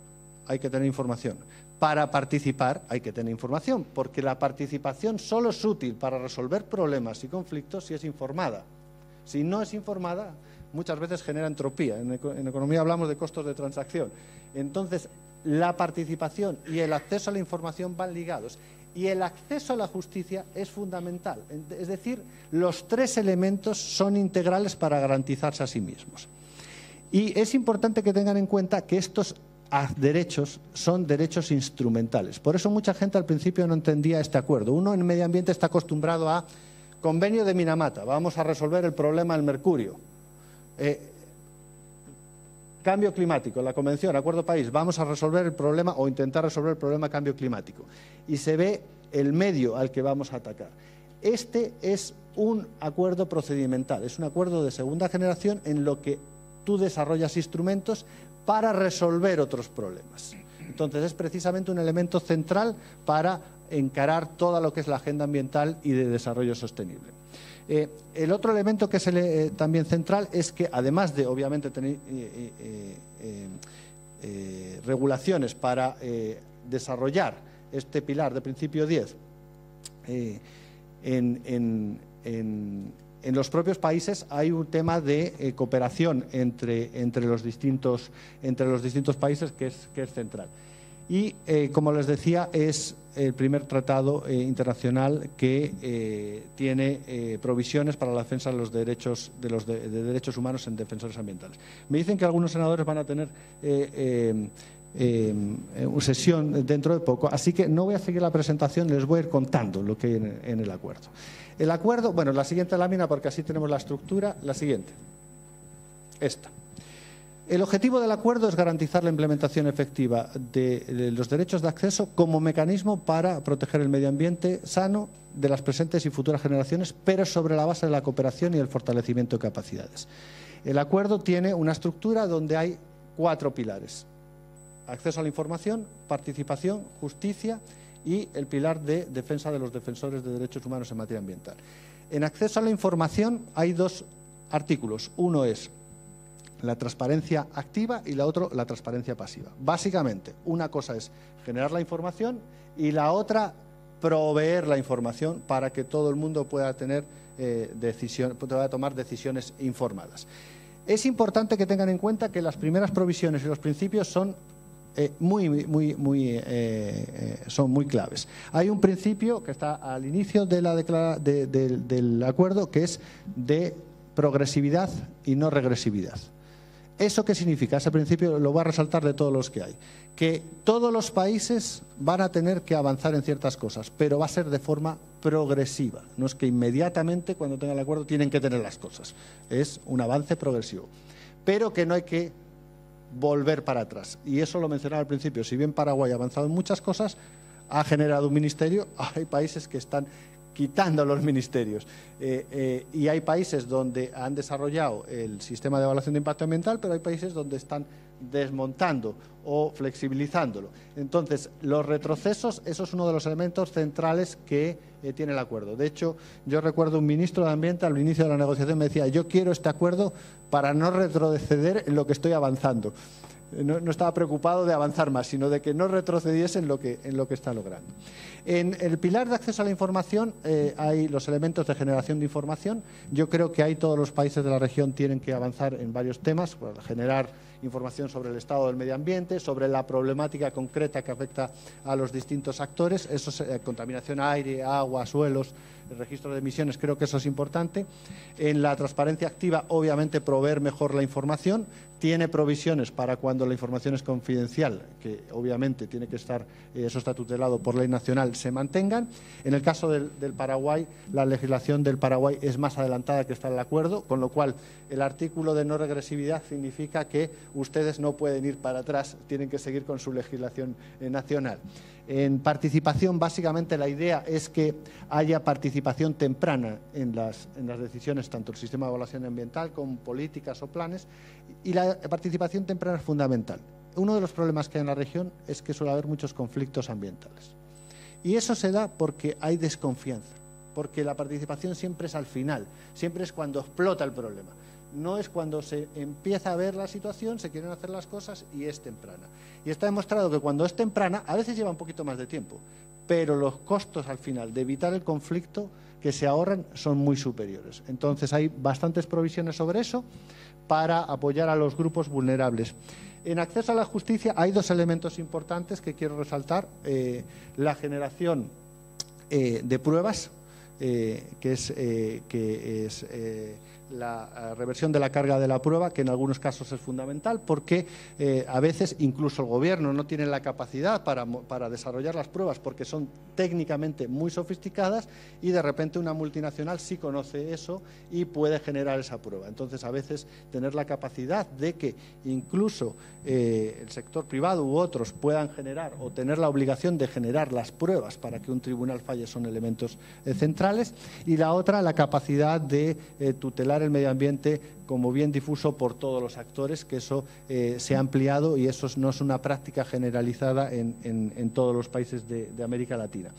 hay que tener información. Para participar hay que tener información, porque la participación solo es útil para resolver problemas y conflictos si es informada. Si no es informada, muchas veces genera entropía. En economía hablamos de costos de transacción. Entonces, la participación y el acceso a la información van ligados. Y el acceso a la justicia es fundamental. Es decir, los tres elementos son integrales para garantizarse a sí mismos. Y es importante que tengan en cuenta que estos derechos son derechos instrumentales. Por eso mucha gente al principio no entendía este acuerdo. Uno en medio ambiente está acostumbrado a convenio de Minamata, vamos a resolver el problema del mercurio. Cambio climático, la Convención, Acuerdo París, vamos a resolver el problema o intentar resolver el problema de cambio climático. Y se ve el medio al que vamos a atacar. Este es un acuerdo procedimental, es un acuerdo de segunda generación en lo que tú desarrollas instrumentos para resolver otros problemas. Entonces es precisamente un elemento central para encarar todo lo que es la agenda ambiental y de desarrollo sostenible. El otro elemento que es también central es que además de obviamente tener regulaciones para desarrollar este pilar de principio 10 en los propios países hay un tema de cooperación entre los distintos países que es central. Y, como les decía, es el primer tratado internacional que tiene provisiones para la defensa de los derechos de derechos humanos en defensores ambientales. Me dicen que algunos senadores van a tener sesión dentro de poco, así que no voy a seguir la presentación, les voy a ir contando lo que hay en el acuerdo. El acuerdo, bueno, la siguiente lámina, porque así tenemos la estructura, la siguiente, esta. El objetivo del acuerdo es garantizar la implementación efectiva de los derechos de acceso como mecanismo para proteger el medio ambiente sano de las presentes y futuras generaciones, pero sobre la base de la cooperación y el fortalecimiento de capacidades. El acuerdo tiene una estructura donde hay 4 pilares: acceso a la información, participación, justicia y el pilar de defensa de los defensores de derechos humanos en materia ambiental. En acceso a la información hay 2 artículos. Uno es la transparencia activa y la otra la transparencia pasiva. Básicamente, una cosa es generar la información y la otra proveer la información para que todo el mundo pueda tener pueda tomar decisiones informadas. Es importante que tengan en cuenta que las primeras provisiones y los principios son son muy claves. Hay un principio que está al inicio de del acuerdo, que es de progresividad y no regresividad. ¿Eso qué significa? Ese principio lo voy a resaltar de todos los que hay. Que todos los países van a tener que avanzar en ciertas cosas, pero va a ser de forma progresiva. No es que inmediatamente, cuando tengan el acuerdo, tienen que tener las cosas. Es un avance progresivo. Pero que no hay que volver para atrás. Y eso lo mencionaba al principio. Si bien Paraguay ha avanzado en muchas cosas, ha generado un ministerio, hay países que están quitando los ministerios. Y hay países donde han desarrollado el sistema de evaluación de impacto ambiental, pero hay países donde están desmontando o flexibilizándolo. Entonces, los retrocesos, eso es uno de los elementos centrales que tiene el acuerdo. De hecho, yo recuerdo un ministro de Ambiente al inicio de la negociación me decía: yo quiero este acuerdo para no retroceder en lo que estoy avanzando. No estaba preocupado de avanzar más, sino de que no retrocediese en lo que está logrando. En el pilar de acceso a la información hay los elementos de generación de información. Yo creo que ahí todos los países de la región tienen que avanzar en varios temas, para generar información sobre el estado del medio ambiente, sobre la problemática concreta que afecta a los distintos actores, eso es contaminación aire, agua, suelos, el registro de emisiones, creo que eso es importante. En la transparencia activa, obviamente, proveer mejor la información. Tiene provisiones para cuando la información es confidencial, que obviamente tiene que estar, eso está tutelado por ley nacional, se mantengan. En el caso del Paraguay, la legislación del Paraguay es más adelantada que está en el acuerdo, con lo cual el artículo de no regresividad significa que ustedes no pueden ir para atrás, tienen que seguir con su legislación nacional. En participación, básicamente la idea es que haya participación temprana en las decisiones, tanto el sistema de evaluación ambiental como políticas o planes, y la participación temprana es fundamental. Uno de los problemas que hay en la región es que suele haber muchos conflictos ambientales. Y eso se da porque hay desconfianza, porque la participación siempre es al final, siempre es cuando explota el problema. No es cuando se empieza a ver la situación, se quieren hacer las cosas y es temprana. Y está demostrado que cuando es temprana, a veces lleva un poquito más de tiempo, pero los costos al final de evitar el conflicto que se ahorran son muy superiores. Entonces hay bastantes provisiones sobre eso para apoyar a los grupos vulnerables. En acceso a la justicia hay 2 elementos importantes que quiero resaltar. La generación de pruebas, que es la reversión de la carga de la prueba, que en algunos casos es fundamental, porque a veces incluso el gobierno no tiene la capacidad para desarrollar las pruebas porque son técnicamente muy sofisticadas, y de repente una multinacional sí conoce eso y puede generar esa prueba. Entonces, a veces tener la capacidad de que incluso el sector privado u otros puedan generar o tener la obligación de generar las pruebas para que un tribunal falle son elementos centrales. Y la otra, la capacidad de tutelar el medio ambiente como bien difuso por todos los actores, que eso se ha ampliado y eso no es una práctica generalizada en todos los países de América Latina.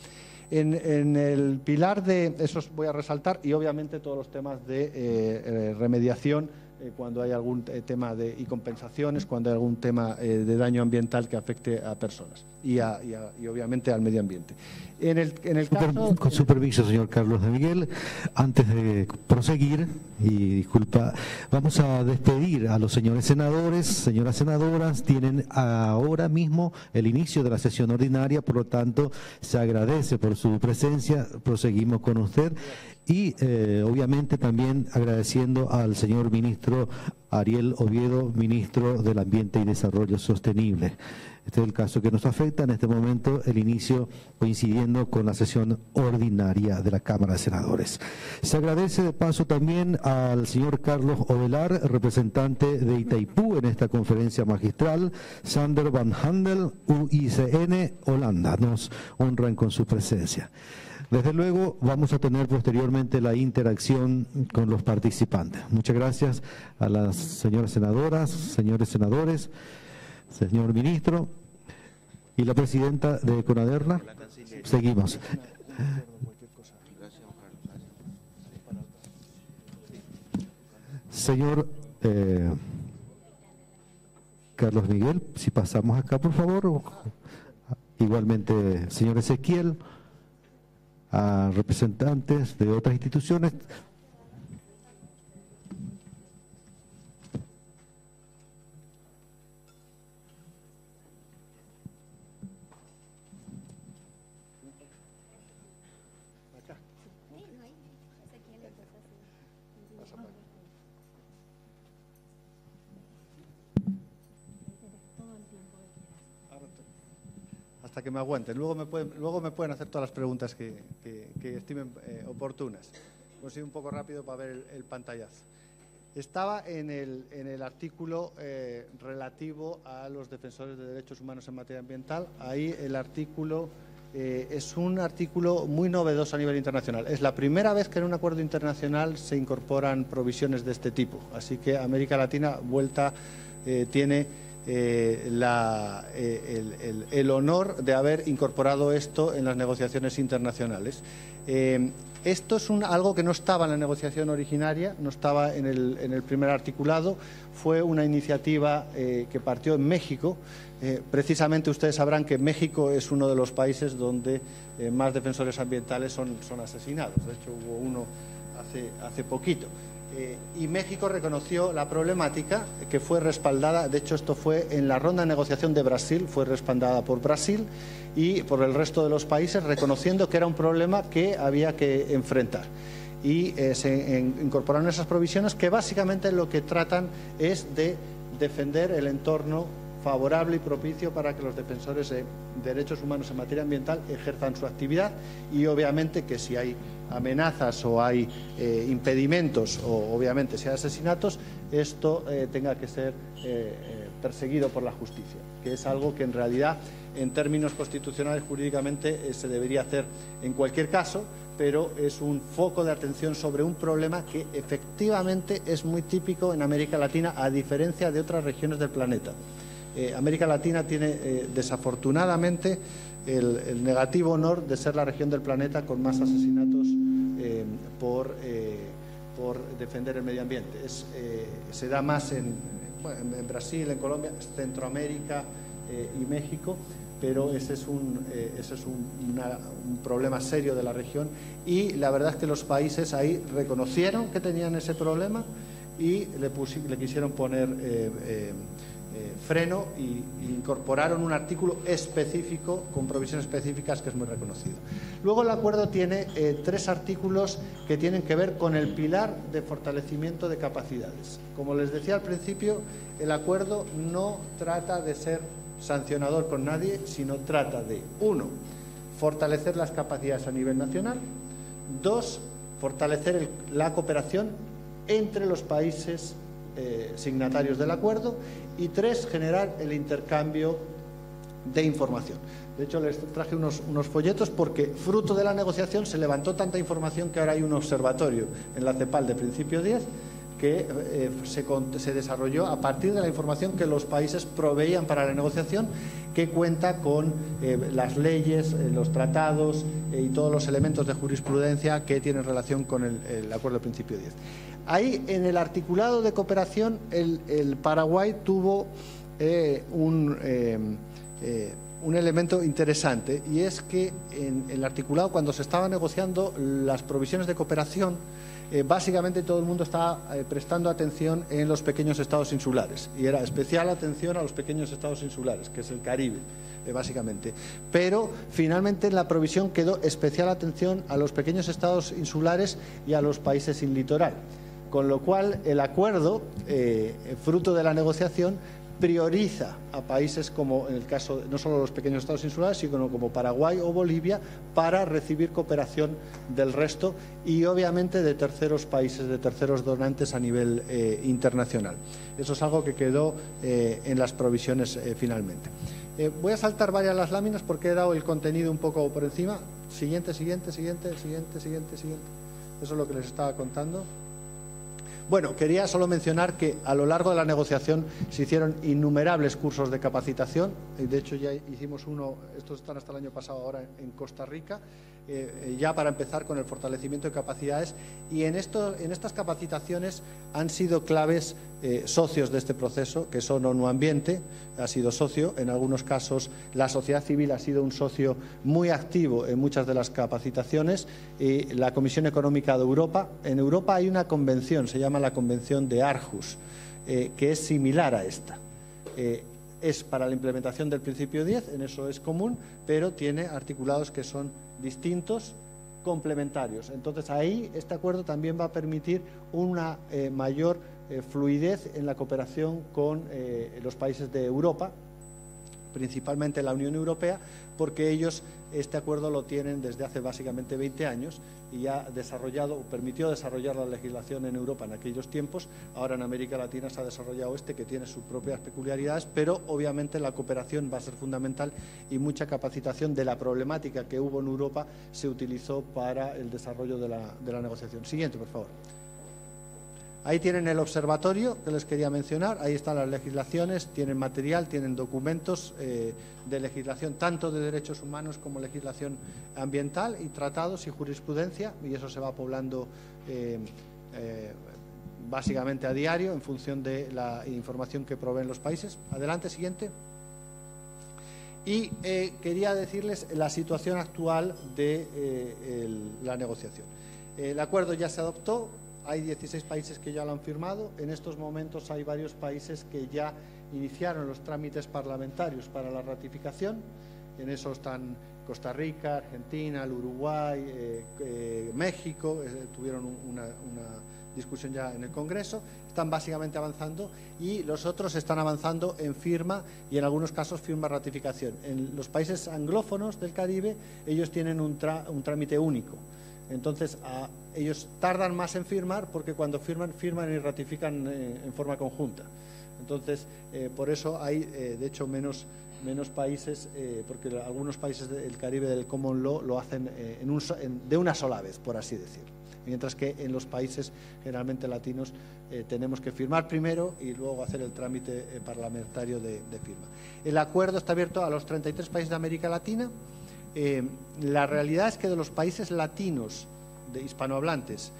En el pilar de, eso voy a resaltar, y obviamente todos los temas de remediación, cuando hay algún tema y compensaciones, cuando hay algún tema de daño ambiental que afecte a personas y obviamente al medio ambiente. En el caso, con su permiso, señor Carlos de Miguel, antes de proseguir, y disculpa, vamos a despedir a los señores senadores, señoras senadoras. Tienen ahora mismo el inicio de la sesión ordinaria, por lo tanto, se agradece por su presencia. Proseguimos con usted. Y obviamente también agradeciendo al señor ministro Ariel Oviedo, ministro del Ambiente y Desarrollo Sostenible. Este es el caso que nos afecta en este momento, el inicio coincidiendo con la sesión ordinaria de la Cámara de Senadores. Se agradece de paso también al señor Carlos Ovelar, representante de Itaipú en esta conferencia magistral. Sander van Handel, UICN, Holanda, nos honran con su presencia. Desde luego vamos a tener posteriormente la interacción con los participantes. Muchas gracias a las señoras senadoras, señores senadores, señor ministro y la presidenta de CONADERNA. Seguimos. Señor Carlos Miguel, si pasamos acá, por favor. Igualmente, señor Ezequiel, a representantes de otras instituciones. Hasta que me aguanten. Luego me pueden hacer todas las preguntas que estimen oportunas. Voy a ir un poco rápido para ver el pantallazo. Estaba en el artículo relativo a los defensores de derechos humanos en materia ambiental. Ahí el artículo es un artículo muy novedoso a nivel internacional. Es la primera vez que en un acuerdo internacional se incorporan provisiones de este tipo. Así que América Latina tiene el honor de haber incorporado esto en las negociaciones internacionales. Esto es algo que no estaba en la negociación originaria, no estaba en el primer articulado, fue una iniciativa que partió en México. Precisamente ustedes sabrán que México es uno de los países donde más defensores ambientales son asesinados. De hecho, hubo uno hace poquito. Y México reconoció la problemática, que fue respaldada, de hecho esto fue en la ronda de negociación de Brasil, fue respaldada por Brasil y por el resto de los países, reconociendo que era un problema que había que enfrentar. Y se incorporaron esas provisiones que básicamente lo que tratan es de defender el entorno favorable y propicio para que los defensores de derechos humanos en materia ambiental ejerzan su actividad y obviamente que si hay amenazas o hay impedimentos o obviamente si hay asesinatos, esto tenga que ser perseguido por la justicia, que es algo que en realidad en términos constitucionales jurídicamente se debería hacer en cualquier caso, pero es un foco de atención sobre un problema que efectivamente es muy típico en América Latina a diferencia de otras regiones del planeta. América Latina tiene desafortunadamente el negativo honor de ser la región del planeta con más asesinatos por defender el medio ambiente. Se da más en Brasil, en Colombia, Centroamérica y México, pero ese es un problema serio de la región y la verdad es que los países ahí reconocieron que tenían ese problema y le quisieron poner freno y incorporaron un artículo específico con provisiones específicas que es muy reconocido. Luego el acuerdo tiene 3 artículos que tienen que ver con el pilar de fortalecimiento de capacidades. Como les decía al principio, el acuerdo no trata de ser sancionador con nadie, sino trata de 1. Fortalecer las capacidades a nivel nacional, 2. Fortalecer la cooperación entre los países signatarios del acuerdo y 3. Generar el intercambio de información. De hecho, les traje unos folletos porque fruto de la negociación se levantó tanta información que ahora hay un observatorio en la CEPAL de Principio 10 que se desarrolló a partir de la información que los países proveían para la negociación, que cuenta con las leyes, los tratados y todos los elementos de jurisprudencia que tienen relación con el acuerdo de Principio 10. Ahí, en el articulado de cooperación, el Paraguay tuvo un elemento interesante, y es que en el articulado, cuando se estaba negociando las provisiones de cooperación, básicamente todo el mundo estaba prestando atención en los pequeños estados insulares, y era especial atención a los pequeños estados insulares, que es el Caribe, básicamente. Pero finalmente en la provisión quedó especial atención a los pequeños estados insulares y a los países sin litoral. Con lo cual el acuerdo, fruto de la negociación, prioriza a países como, en el caso, no solo los pequeños estados insulares, sino como Paraguay o Bolivia, para recibir cooperación del resto y obviamente de terceros países, de terceros donantes a nivel internacional. Eso es algo que quedó en las provisiones finalmente. Voy a saltar varias las láminas porque he dado el contenido un poco por encima. Siguiente. Eso es lo que les estaba contando. Bueno, quería solo mencionar que a lo largo de la negociación se hicieron innumerables cursos de capacitación. Y de hecho ya hicimos uno, estos están hasta el año pasado ahora en Costa Rica, ya para empezar con el fortalecimiento de capacidades. Y en estas capacitaciones han sido claves socios de este proceso, que son ONU Ambiente, ha sido socio, en algunos casos la sociedad civil ha sido un socio muy activo en muchas de las capacitaciones, y la Comisión Económica de Europa. En Europa hay una convención, se llama la Convención de Aarhus, que es similar a esta. Es para la implementación del principio 10, en eso es común, pero tiene articulados que son distintos, complementarios. Entonces ahí este acuerdo también va a permitir una mayor fluidez en la cooperación con los países de Europa, principalmente la Unión Europea, porque ellos este acuerdo lo tienen desde hace básicamente 20 años y ha desarrollado, o permitió desarrollar la legislación en Europa en aquellos tiempos. Ahora en América Latina se ha desarrollado que tiene sus propias peculiaridades, pero obviamente la cooperación va a ser fundamental y mucha capacitación de la problemática que hubo en Europa se utilizó para el desarrollo de la negociación. Siguiente, por favor. Ahí tienen el observatorio que les quería mencionar, ahí están las legislaciones, tienen material, tienen documentos de legislación tanto de derechos humanos como legislación ambiental y tratados y jurisprudencia, y eso se va poblando básicamente a diario en función de la información que proveen los países. Adelante, siguiente. Y quería decirles la situación actual de la negociación. El acuerdo ya se adoptó. Hay 16 países que ya lo han firmado. En estos momentos hay varios países que ya iniciaron los trámites parlamentarios para la ratificación. En eso están Costa Rica, Argentina, el Uruguay, México. Tuvieron una discusión ya en el Congreso. Están básicamente avanzando y los otros están avanzando en firma y en algunos casos firma ratificación. En los países anglófonos del Caribe ellos tienen un trámite único. Entonces, ellos tardan más en firmar porque cuando firman y ratifican en forma conjunta. Entonces, por eso hay, de hecho, menos países, porque algunos países del Caribe del Common Law lo hacen de una sola vez, por así decirlo. Mientras que en los países generalmente latinos tenemos que firmar primero y luego hacer el trámite parlamentario de firma. El acuerdo está abierto a los 33 países de América Latina. La realidad es que de los países latinos, de hispanohablantes,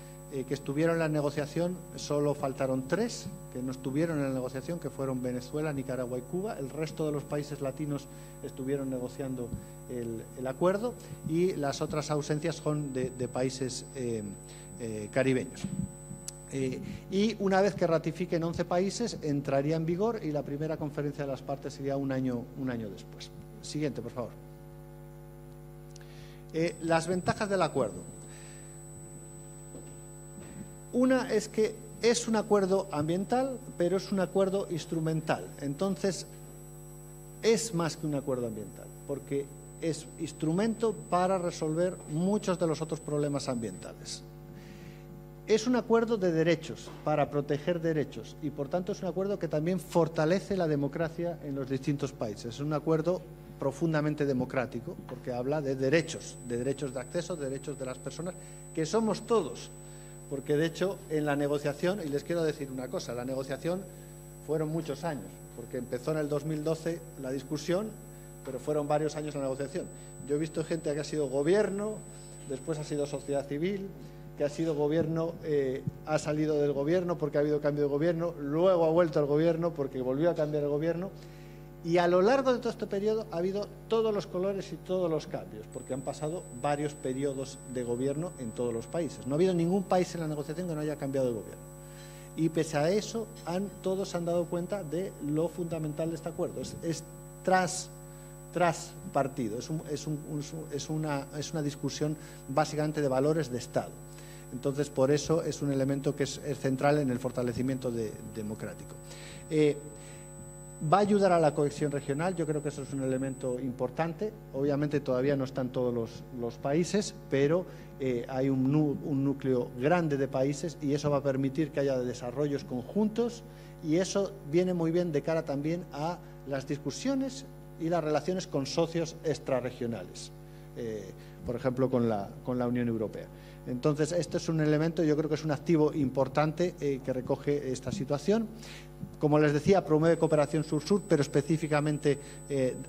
que estuvieron en la negociación, solo faltaron 3 que no estuvieron en la negociación, que fueron Venezuela, Nicaragua y Cuba. El resto de los países latinos estuvieron negociando el acuerdo y las otras ausencias son de países caribeños. Y una vez que ratifiquen 11 países, entraría en vigor y la primera conferencia de las partes sería un año después. Siguiente, por favor. Las ventajas del acuerdo. Una es que es un acuerdo ambiental, pero es un acuerdo instrumental. Entonces, es más que un acuerdo ambiental, porque es instrumento para resolver muchos de los otros problemas ambientales. Es un acuerdo de derechos, para proteger derechos, y por tanto es un acuerdo que también fortalece la democracia en los distintos países. Es un acuerdo profundamente democrático, porque habla de derechos de acceso, de derechos de las personas, que somos todos. Porque de hecho en la negociación, y les quiero decir una cosa, la negociación fueron muchos años, porque empezó en el 2012 la discusión, pero fueron varios años la negociación. Yo he visto gente que ha sido gobierno, después ha sido sociedad civil, que ha sido gobierno, ha salido del gobierno porque ha habido cambio de gobierno, luego ha vuelto al gobierno porque volvió a cambiar el gobierno. Y a lo largo de todo este periodo ha habido todos los colores y todos los cambios, porque han pasado varios periodos de gobierno en todos los países. No ha habido ningún país en la negociación que no haya cambiado de gobierno. Y pese a eso, todos se han dado cuenta de lo fundamental de este acuerdo. Es tras partido, es una discusión básicamente de valores de Estado. Entonces, por eso es un elemento que es central en el fortalecimiento democrático. Va a ayudar a la cohesión regional, yo creo que eso es un elemento importante. Obviamente todavía no están todos los países, pero hay un núcleo grande de países y eso va a permitir que haya desarrollos conjuntos y eso viene muy bien de cara también a las discusiones y las relaciones con socios extrarregionales, por ejemplo con la Unión Europea. Entonces, este es un elemento, yo creo que es un activo importante que recoge esta situación. Como les decía, promueve cooperación sur-sur, pero específicamente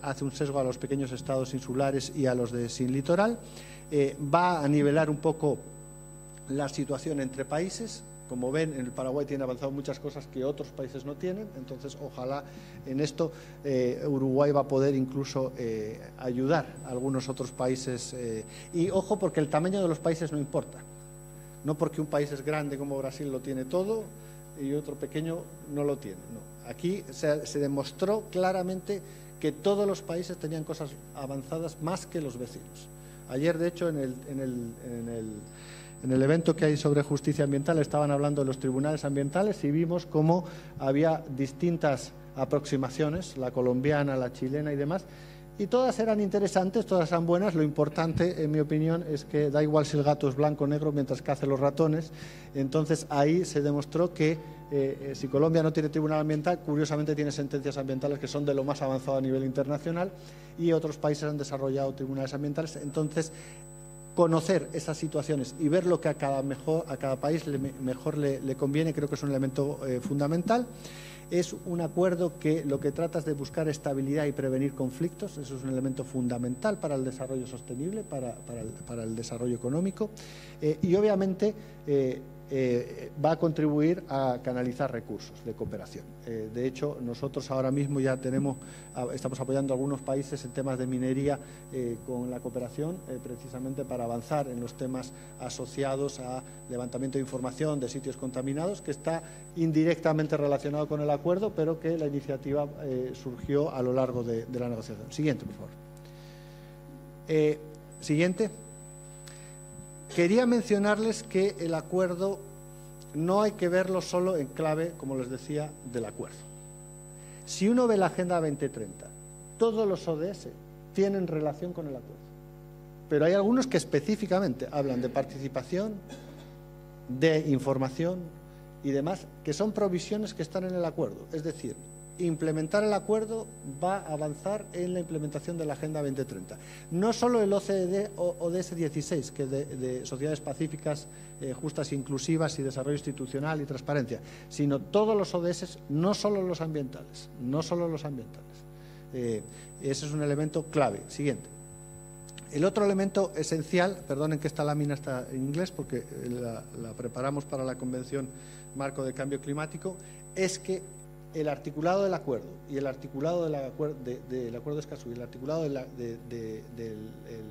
hace un sesgo a los pequeños estados insulares y a los de sin litoral. Va a nivelar un poco la situación entre países. Como ven, en el Paraguay tiene avanzado muchas cosas que otros países no tienen, entonces ojalá en esto Uruguay va a poder incluso ayudar a algunos otros países. Y ojo, porque el tamaño de los países no importa. No porque un país es grande como Brasil lo tiene todo y otro pequeño no lo tiene. No. Aquí se demostró claramente que todos los países tenían cosas avanzadas más que los vecinos. Ayer, de hecho, en el evento que hay sobre justicia ambiental estaban hablando de los tribunales ambientales y vimos cómo había distintas aproximaciones, la colombiana, la chilena y demás, y todas eran interesantes, todas eran buenas. Lo importante, en mi opinión, es que da igual si el gato es blanco o negro mientras cace los ratones. Entonces ahí se demostró que si Colombia no tiene tribunal ambiental, curiosamente tiene sentencias ambientales que son de lo más avanzado a nivel internacional y otros países han desarrollado tribunales ambientales. Entonces, conocer esas situaciones y ver lo que a cada país mejor le conviene, creo que es un elemento fundamental. Es un acuerdo que lo que trata es de buscar estabilidad y prevenir conflictos. Eso es un elemento fundamental para el desarrollo sostenible, para el desarrollo económico. Y obviamente va a contribuir a canalizar recursos de cooperación. De hecho, nosotros ahora mismo ya estamos apoyando a algunos países en temas de minería con la cooperación, precisamente para avanzar en los temas asociados a levantamiento de información de sitios contaminados, que está indirectamente relacionado con el acuerdo, pero que la iniciativa surgió a lo largo de la negociación. Siguiente, por favor. Siguiente. Quería mencionarles que el acuerdo no hay que verlo solo en clave, como les decía, del acuerdo. Si uno ve la Agenda 2030, todos los ODS tienen relación con el acuerdo. Pero hay algunos que específicamente hablan de participación, de información y demás, que son provisiones que están en el acuerdo. Es decir, implementar el acuerdo va a avanzar en la implementación de la Agenda 2030. No solo el OCDE o ODS 16, que de sociedades pacíficas, justas e inclusivas y desarrollo institucional y transparencia, sino todos los ODS, no solo los ambientales, no solo los ambientales. Ese es un elemento clave. Siguiente. El otro elemento esencial, perdonen que esta lámina está en inglés porque la preparamos para la Convención Marco de Cambio Climático, es que el articulado del acuerdo y el articulado del acuerdo de Escazú y el articulado del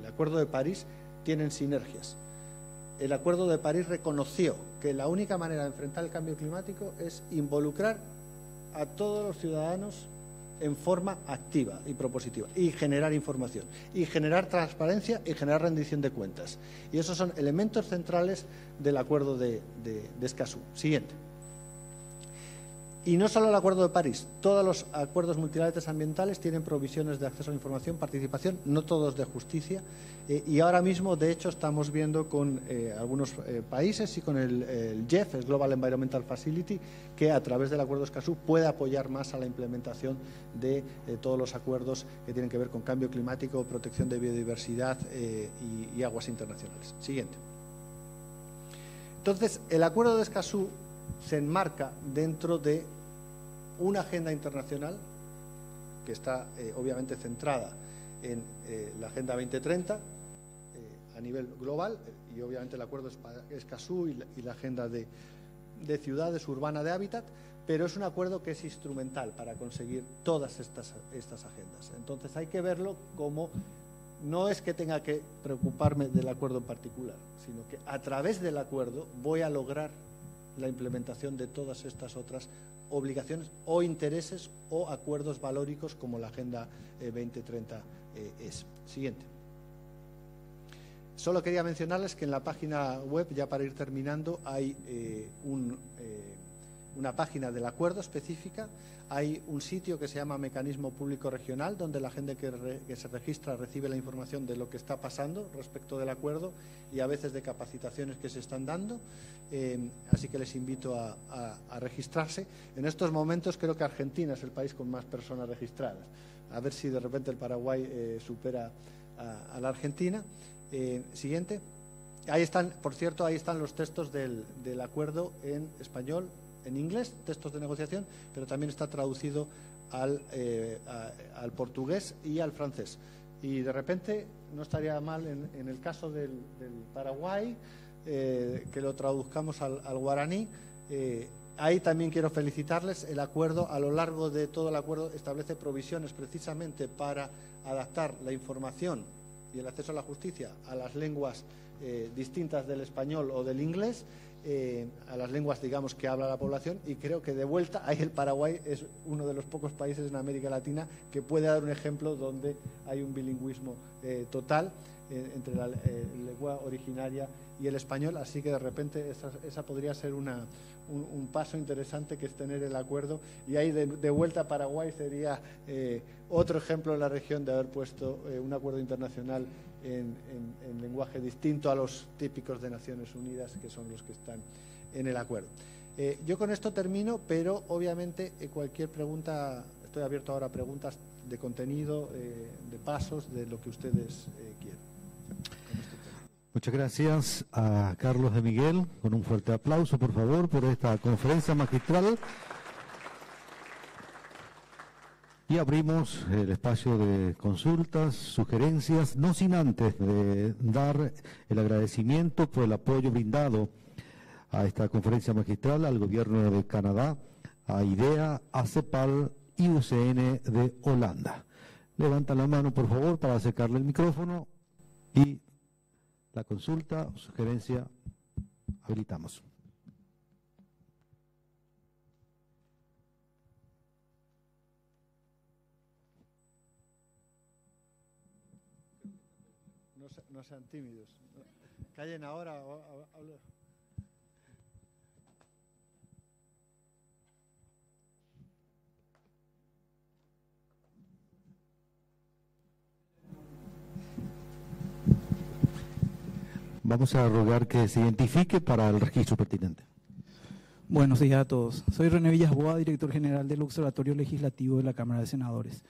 acuerdo de París tienen sinergias. El acuerdo de París reconoció que la única manera de enfrentar el cambio climático es involucrar a todos los ciudadanos en forma activa y propositiva y generar información y generar transparencia y generar rendición de cuentas. Y esos son elementos centrales del acuerdo de Escazú. Siguiente. Y no solo el Acuerdo de París, todos los acuerdos multilaterales ambientales tienen provisiones de acceso a la información, participación, no todos de justicia. Y ahora mismo, de hecho, estamos viendo con algunos países y con el GEF, el Global Environmental Facility, que a través del Acuerdo de Escazú puede apoyar más a la implementación de todos los acuerdos que tienen que ver con cambio climático, protección de biodiversidad y aguas internacionales. Siguiente. Entonces, el Acuerdo de Escazú se enmarca dentro de una agenda internacional que está obviamente centrada en la Agenda 2030 a nivel global y obviamente el Acuerdo de Escazú y la Agenda de Ciudades Urbana de Hábitat, pero es un acuerdo que es instrumental para conseguir todas estas agendas. Entonces hay que verlo como no es que tenga que preocuparme del acuerdo en particular, sino que a través del acuerdo voy a lograr la implementación de todas estas otras obligaciones o intereses o acuerdos valóricos como la Agenda 2030 es. Siguiente. Solo quería mencionarles que en la página web, ya para ir terminando, hay una página del acuerdo específica, hay un sitio que se llama Mecanismo Público Regional, donde la gente que se registra recibe la información de lo que está pasando respecto del acuerdo y a veces de capacitaciones que se están dando. Así que les invito a registrarse. En estos momentos creo que Argentina es el país con más personas registradas. A ver si de repente el Paraguay supera a la Argentina. Siguiente. Ahí están, por cierto, ahí están los textos del acuerdo en español, en inglés, textos de negociación, pero también está traducido al portugués y al francés. Y de repente no estaría mal en el caso del Paraguay, que lo traduzcamos al guaraní. Ahí también quiero felicitarles. El acuerdo, a lo largo de todo el acuerdo, establece provisiones precisamente para adaptar la información y el acceso a la justicia a las lenguas distintas del español o del inglés, a las lenguas, digamos, que habla la población, y creo que de vuelta ahí el Paraguay es uno de los pocos países en América Latina que puede dar un ejemplo donde hay un bilingüismo total entre la lengua originaria y el español. Así que de repente esa podría ser un paso interesante, que es tener el acuerdo, y ahí de vuelta a Paraguay sería otro ejemplo en la región de haber puesto un acuerdo internacional en lenguaje distinto a los típicos de Naciones Unidas, que son los que están en el acuerdo. Yo con esto termino, pero obviamente cualquier pregunta, estoy abierto ahora a preguntas de contenido, de pasos, de lo que ustedes quieran. Muchas gracias a Carlos de Miguel, con un fuerte aplauso, por favor, por esta conferencia magistral. Y abrimos el espacio de consultas, sugerencias, no sin antes de dar el agradecimiento por el apoyo brindado a esta conferencia magistral al Gobierno de Canadá, a IDEA, a CEPAL y UCN de Holanda. Levantan la mano, por favor, para acercarle el micrófono y la consulta o sugerencia habilitamos. No sean tímidos. Callen ahora. Vamos a rogar que se identifique para el registro pertinente. Buenos días a todos. Soy René Villasboa, director general del Observatorio Legislativo de la Cámara de Senadores.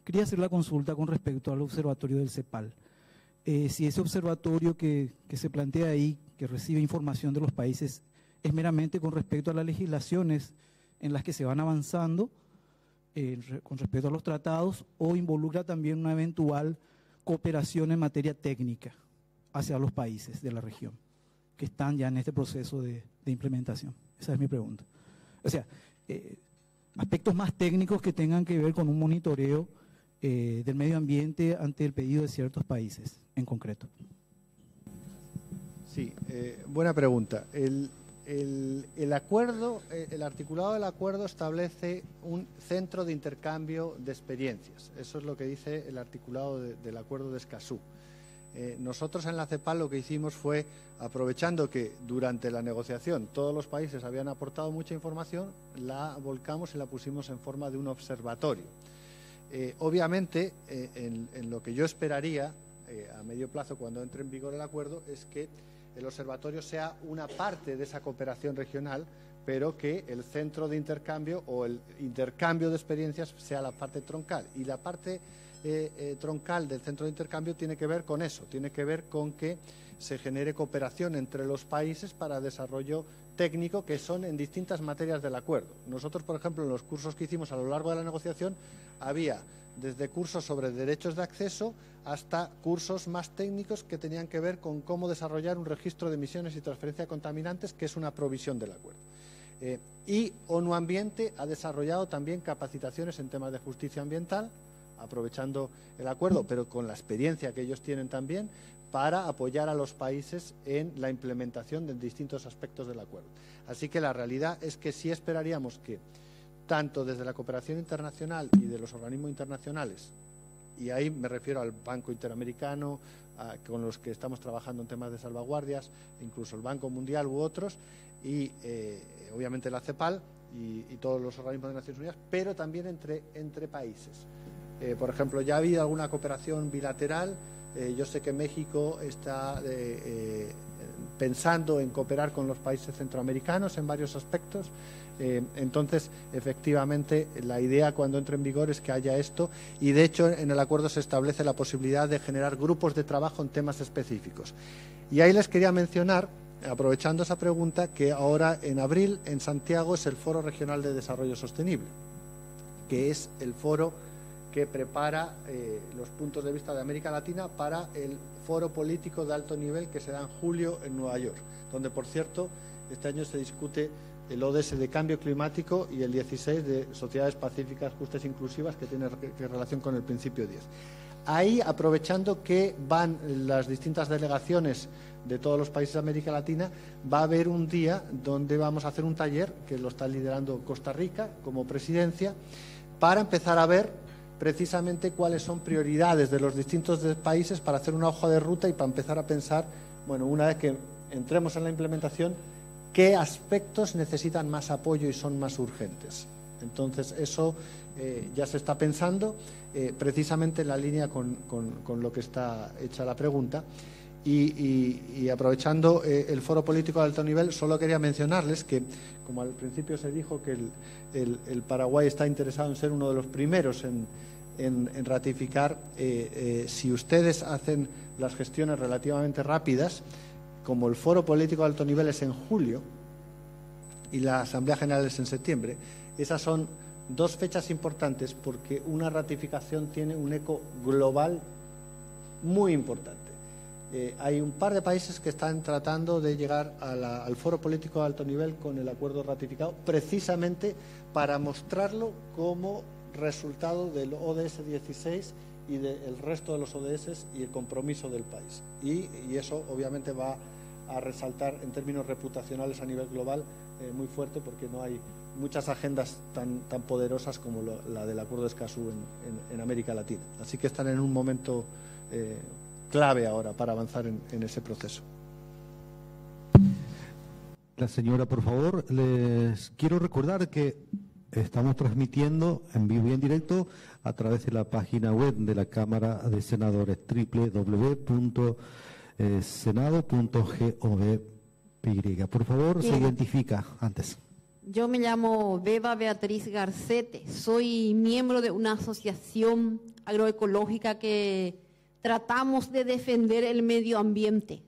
Quería hacer la consulta con respecto al observatorio del CEPAL. Si ese observatorio que se plantea ahí, que recibe información de los países, es meramente con respecto a las legislaciones en las que se van avanzando, con respecto a los tratados, o involucra también una eventual cooperación en materia técnica hacia los países de la región que están ya en este proceso de implementación. Esa es mi pregunta. O sea, aspectos más técnicos que tengan que ver con un monitoreo del medio ambiente ante el pedido de ciertos países en concreto. Sí, buena pregunta. El acuerdo, el articulado del acuerdo establece un centro de intercambio de experiencias. Eso es lo que dice el articulado del acuerdo de Escazú. Nosotros en la CEPAL lo que hicimos fue, aprovechando que durante la negociación todos los países habían aportado mucha información, la volcamos y la pusimos en forma de un observatorio. Obviamente, en lo que yo esperaría a medio plazo, cuando entre en vigor el acuerdo, es que el observatorio sea una parte de esa cooperación regional, pero que el centro de intercambio o el intercambio de experiencias sea la parte troncal. Y la parte troncal del centro de intercambio tiene que ver con eso, tiene que ver con que se genere cooperación entre los países para desarrollo técnico, que son en distintas materias del acuerdo. Nosotros, por ejemplo, en los cursos que hicimos a lo largo de la negociación, había desde cursos sobre derechos de acceso hasta cursos más técnicos que tenían que ver con cómo desarrollar un registro de emisiones y transferencia de contaminantes, que es una provisión del acuerdo. Y ONU Ambiente ha desarrollado también capacitaciones en temas de justicia ambiental, aprovechando el acuerdo, pero con la experiencia que ellos tienen también, para apoyar a los países en la implementación de distintos aspectos del acuerdo. Así que la realidad es que sí esperaríamos que, tanto desde la cooperación internacional y de los organismos internacionales, y ahí me refiero al Banco Interamericano, con los que estamos trabajando en temas de salvaguardias, incluso el Banco Mundial u otros, y obviamente la CEPAL, y todos los organismos de Naciones Unidas, pero también entre países. Por ejemplo, ya ha habido alguna cooperación bilateral. Yo sé que México está pensando en cooperar con los países centroamericanos en varios aspectos. Entonces, efectivamente, la idea cuando entre en vigor es que haya esto, y de hecho en el acuerdo se establece la posibilidad de generar grupos de trabajo en temas específicos. Y ahí les quería mencionar, aprovechando esa pregunta, que ahora en abril en Santiago es el Foro Regional de Desarrollo Sostenible, que es el foro que prepara los puntos de vista de América Latina para el foro político de alto nivel que se da en julio en Nueva York, donde, por cierto, este año se discute el ODS de cambio climático y el 16 de sociedades pacíficas, justas e inclusivas, que tiene relación con el principio 10. Ahí, aprovechando que van las distintas delegaciones de todos los países de América Latina, va a haber un día donde vamos a hacer un taller, que lo está liderando Costa Rica como presidencia, para empezar a ver precisamente cuáles son prioridades de los distintos países para hacer una hoja de ruta y para empezar a pensar, bueno, una vez que entremos en la implementación, qué aspectos necesitan más apoyo y son más urgentes. Entonces, eso ya se está pensando precisamente en la línea con lo que está hecha la pregunta. Y aprovechando el foro político de alto nivel, solo quería mencionarles que, como al principio se dijo que el Paraguay está interesado en ser uno de los primeros en ratificar, si ustedes hacen las gestiones relativamente rápidas, como el foro político de alto nivel es en julio y la Asamblea General es en septiembre, esas son dos fechas importantes porque una ratificación tiene un eco global muy importante. Hay un par de países que están tratando de llegar al foro político de alto nivel con el acuerdo ratificado, precisamente para mostrarlo como resultado del ODS 16 y del resto de los ODS y el compromiso del país. Y eso obviamente va a resaltar en términos reputacionales a nivel global muy fuerte, porque no hay muchas agendas tan poderosas como la del Acuerdo de Escazú en América Latina. Así que están en un momento clave ahora para avanzar en ese proceso. La señora, por favor, les quiero recordar que estamos transmitiendo en vivo y en directo a través de la página web de la Cámara de Senadores, www.senado.gov.py. Por favor, Bien. se identifica antes. Yo me llamo Beba Beatriz Garcete, soy miembro de una asociación agroecológica que tratamos de defender el medio ambiente.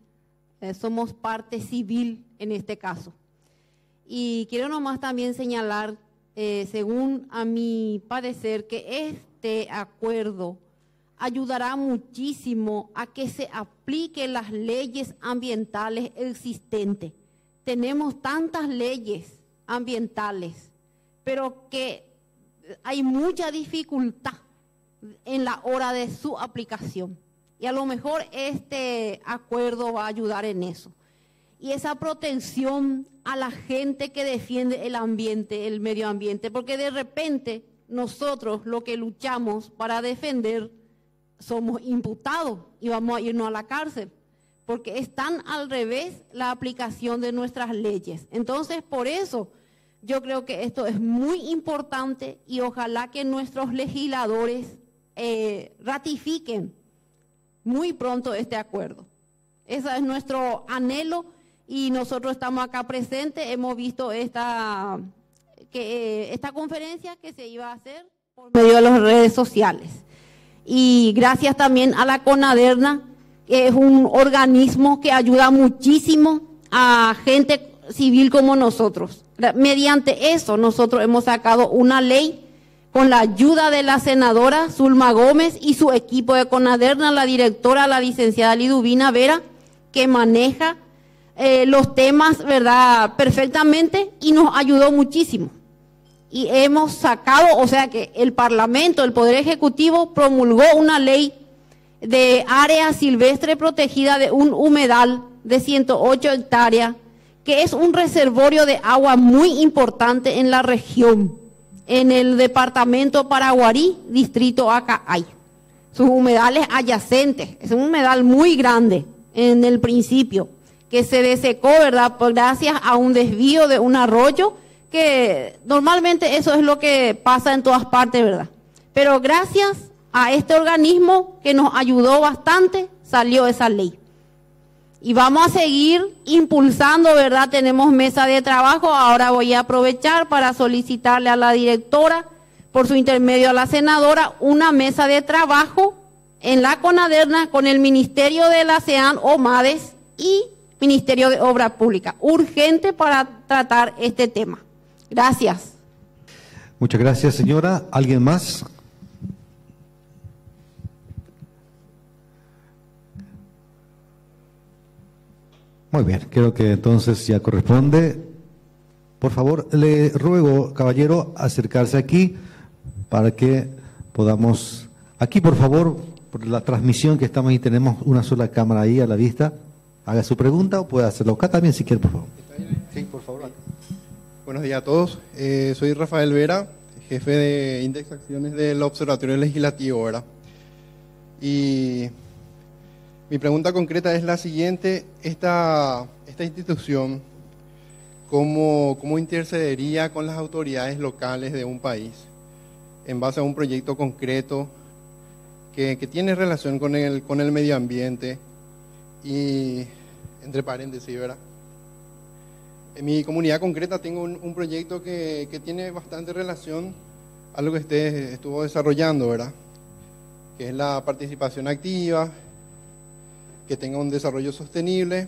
Somos parte civil en este caso. Y quiero nomás también señalar, según a mi parecer, que este acuerdo ayudará muchísimo a que se apliquen las leyes ambientales existentes. Tenemos tantas leyes ambientales, pero que hay mucha dificultad en la hora de su aplicación. Y a lo mejor este acuerdo va a ayudar en eso. Y esa protección a la gente que defiende el ambiente, el medio ambiente, porque de repente nosotros lo que luchamos para defender somos imputados y vamos a irnos a la cárcel, porque es tan al revés la aplicación de nuestras leyes. Entonces, por eso yo creo que esto es muy importante y ojalá que nuestros legisladores ratifiquen muy pronto este acuerdo. Ese es nuestro anhelo y nosotros estamos acá presentes. Hemos visto esta conferencia que se iba a hacer por medio de las redes sociales. Y gracias también a la CONADERNA, que es un organismo que ayuda muchísimo a gente civil como nosotros. Mediante eso nosotros hemos sacado una ley con la ayuda de la senadora Zulma Gómez y su equipo de CONADERNA, la directora, la licenciada Liduvina Vera, que maneja los temas, ¿verdad?, perfectamente y nos ayudó muchísimo. Y hemos sacado, o sea que el Parlamento, el Poder Ejecutivo, promulgó una ley de área silvestre protegida de un humedal de 108 hectáreas, que es un reservorio de agua muy importante en la región, en el departamento Paraguarí, distrito Acay. Sus humedales adyacentes, es un humedal muy grande en el principio, que se desecó, ¿verdad?, gracias a un desvío de un arroyo que normalmente eso es lo que pasa en todas partes, ¿verdad? Pero gracias a este organismo que nos ayudó bastante, salió esa ley. Y vamos a seguir impulsando, ¿verdad? Tenemos mesa de trabajo. Ahora voy a aprovechar para solicitarle a la directora, por su intermedio a la senadora, una mesa de trabajo en la CONADERNA con el Ministerio de la SEAN o MADES y Ministerio de Obras Públicas. Urgente para tratar este tema. Gracias. Muchas gracias, señora. ¿Alguien más? Muy bien, creo que entonces ya corresponde. Por favor, le ruego, caballero, acercarse aquí para que podamos... Aquí, por favor, por la transmisión que estamos ahí, tenemos una sola cámara ahí a la vista. Haga su pregunta o puede hacerlo acá también si quiere, por favor. Sí, por favor. Buenos días a todos. Soy Rafael Vera, jefe de Índice Acciones del Observatorio Legislativo, ¿verdad? Y mi pregunta concreta es la siguiente: esta institución, ¿cómo intercedería con las autoridades locales de un país en base a un proyecto concreto que tiene relación con el medio ambiente? Y, entre paréntesis, ¿verdad? En mi comunidad concreta tengo un proyecto que tiene bastante relación a lo que usted estuvo desarrollando, ¿verdad? Que es la participación activa, que tenga un desarrollo sostenible,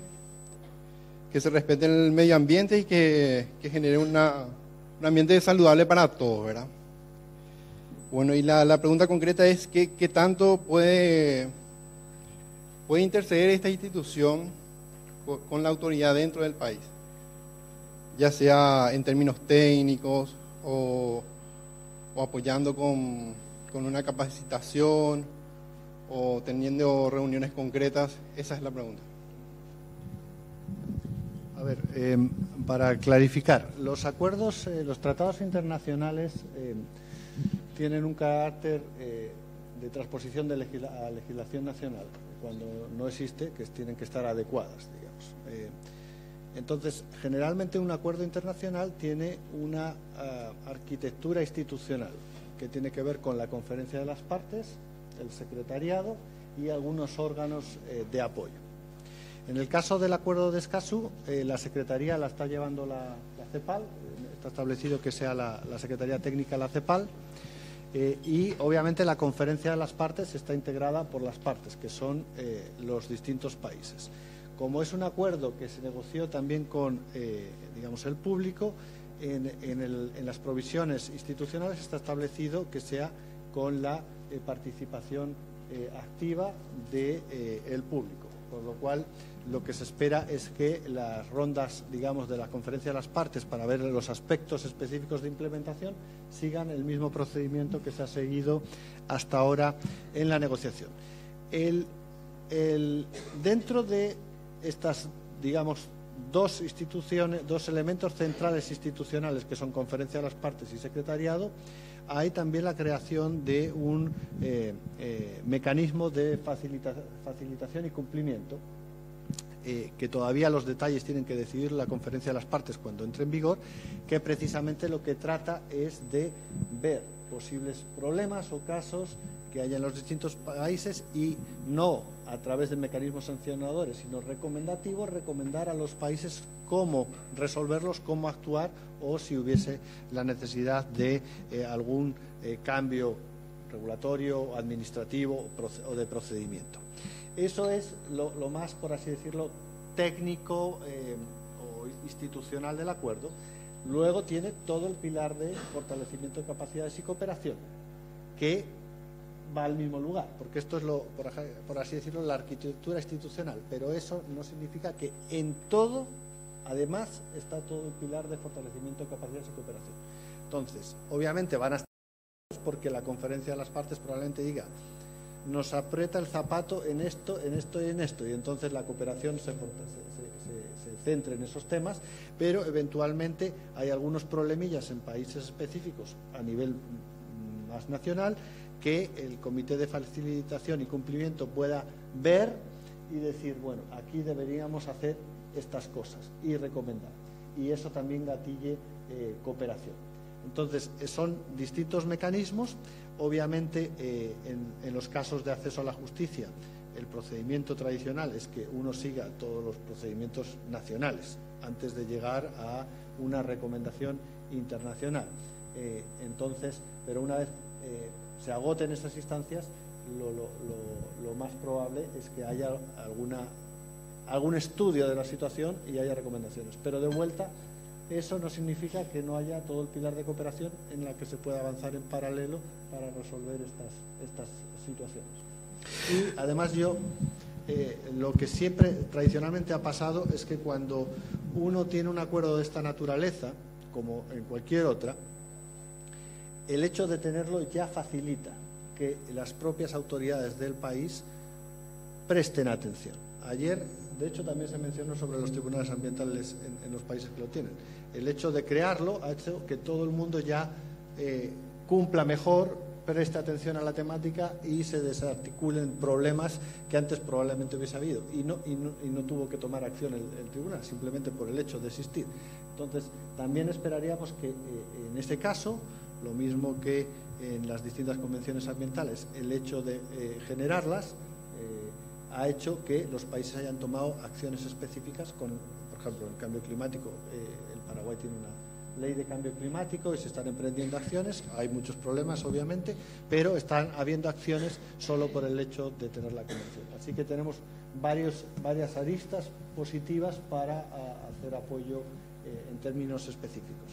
que se respete el medio ambiente y que genere un ambiente saludable para todos, ¿verdad? Bueno, y la pregunta concreta es ¿qué tanto puede interceder esta institución con la autoridad dentro del país? Ya sea en términos técnicos o apoyando con una capacitación o teniendo reuniones concretas. Esa es la pregunta. A ver, para clarificar, los acuerdos, los tratados internacionales tienen un carácter de transposición de a legislación nacional, cuando no existe, que tienen que estar adecuadas, digamos. Entonces, generalmente un acuerdo internacional tiene una arquitectura institucional que tiene que ver con la conferencia de las partes, el secretariado y algunos órganos de apoyo. En el caso del acuerdo de Escazú, la secretaría la está llevando la CEPAL, está establecido que sea la Secretaría Técnica la CEPAL, y obviamente la conferencia de las partes está integrada por las partes, que son los distintos países. Como es un acuerdo que se negoció también con, digamos, el público, en las provisiones institucionales está establecido que sea con la participación activa del público, por lo cual lo que se espera es que las rondas, digamos, de la conferencia de las partes para ver los aspectos específicos de implementación sigan el mismo procedimiento que se ha seguido hasta ahora en la negociación. Dentro de estas, digamos, dos elementos centrales institucionales que son conferencia de las partes y secretariado, hay también la creación de un mecanismo de facilitación y cumplimiento, que todavía los detalles tienen que decidir la conferencia de las partes cuando entre en vigor, que precisamente lo que trata es de ver posibles problemas o casos que haya en los distintos países y no a través de mecanismos sancionadores, sino recomendativos, recomendar a los países cómo resolverlos, cómo actuar o si hubiese la necesidad de algún cambio regulatorio, administrativo o de procedimiento. Eso es lo más, por así decirlo, técnico o institucional del acuerdo. Luego tiene todo el pilar de fortalecimiento de capacidades y cooperación, que va al mismo lugar, porque esto es, por así decirlo, la arquitectura institucional, pero eso no significa que en todo, además, está todo el pilar de fortalecimiento de capacidades y cooperación. Entonces, obviamente van a estar porque la conferencia de las partes probablemente diga nos aprieta el zapato en esto, en esto y en esto, y entonces la cooperación se centre en esos temas, pero eventualmente hay algunos problemillas en países específicos a nivel más nacional que el Comité de Facilitación y Cumplimiento pueda ver y decir, bueno, aquí deberíamos hacer estas cosas y recomendar. y eso también gatille cooperación. Entonces, son distintos mecanismos. Obviamente, en los casos de acceso a la justicia, el procedimiento tradicional es que uno siga todos los procedimientos nacionales antes de llegar a una recomendación internacional. Entonces, pero una vez se agoten esas instancias, lo más probable es que haya algún estudio de la situación y haya recomendaciones. Pero de vuelta, eso no significa que no haya todo el pilar de cooperación en la que se pueda avanzar en paralelo para resolver estas situaciones. Y además lo que siempre tradicionalmente ha pasado es que cuando uno tiene un acuerdo de esta naturaleza, como en cualquier otra, el hecho de tenerlo ya facilita que las propias autoridades del país presten atención. Ayer, de hecho, también se mencionó sobre los tribunales ambientales en los países que lo tienen. El hecho de crearlo ha hecho que todo el mundo ya cumpla mejor, preste atención a la temática y se desarticulen problemas que antes probablemente hubiese habido. Y no tuvo que tomar acción el tribunal, simplemente por el hecho de existir. Entonces, también esperaríamos que en este caso, lo mismo que en las distintas convenciones ambientales, el hecho de generarlas ha hecho que los países hayan tomado acciones específicas por ejemplo, el cambio climático. El Paraguay tiene una ley de cambio climático y se están emprendiendo acciones. Hay muchos problemas, obviamente, pero están habiendo acciones solo por el hecho de tener la convención. Así que tenemos varias aristas positivas para hacer apoyo en términos específicos.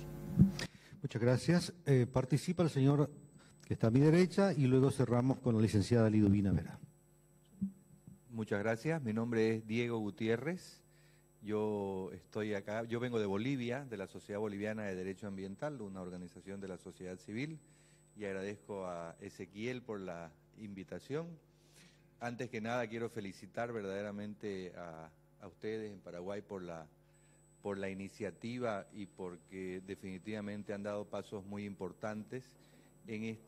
Muchas gracias. Participa el señor que está a mi derecha y luego cerramos con la licenciada Liduvina Vera. Muchas gracias. Mi nombre es Diego Gutiérrez. Yo estoy acá, yo vengo de Bolivia, de la Sociedad Boliviana de Derecho Ambiental, una organización de la sociedad civil, y agradezco a Ezequiel por la invitación. Antes que nada quiero felicitar verdaderamente a ustedes en Paraguay por la iniciativa y porque definitivamente han dado pasos muy importantes en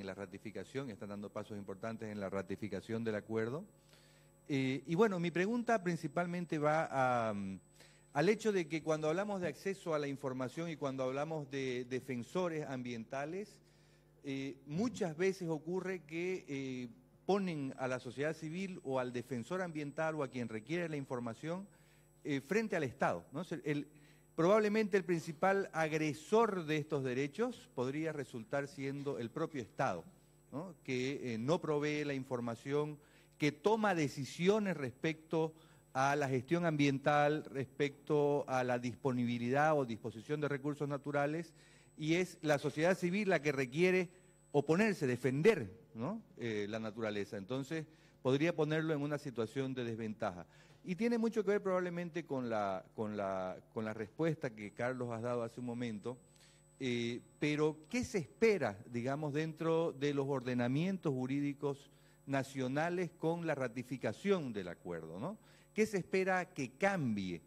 la ratificación, están dando pasos importantes en la ratificación del acuerdo. Y bueno, mi pregunta principalmente va al hecho de que cuando hablamos de acceso a la información y cuando hablamos de defensores ambientales, muchas veces ocurre que ponen a la sociedad civil o al defensor ambiental o a quien requiere la información frente al Estado, ¿no? Probablemente el principal agresor de estos derechos podría resultar siendo el propio Estado, ¿no? Que no provee la información, que toma decisiones respecto a la gestión ambiental, respecto a la disponibilidad o disposición de recursos naturales, y es la sociedad civil la que requiere oponerse, defender, ¿no? La naturaleza. Entonces, podría ponerlo en una situación de desventaja. Y tiene mucho que ver probablemente con la respuesta que Carlos ha dado hace un momento, pero ¿qué se espera, digamos, dentro de los ordenamientos jurídicos nacionales con la ratificación del acuerdo, ¿no? ¿Qué se espera que cambie?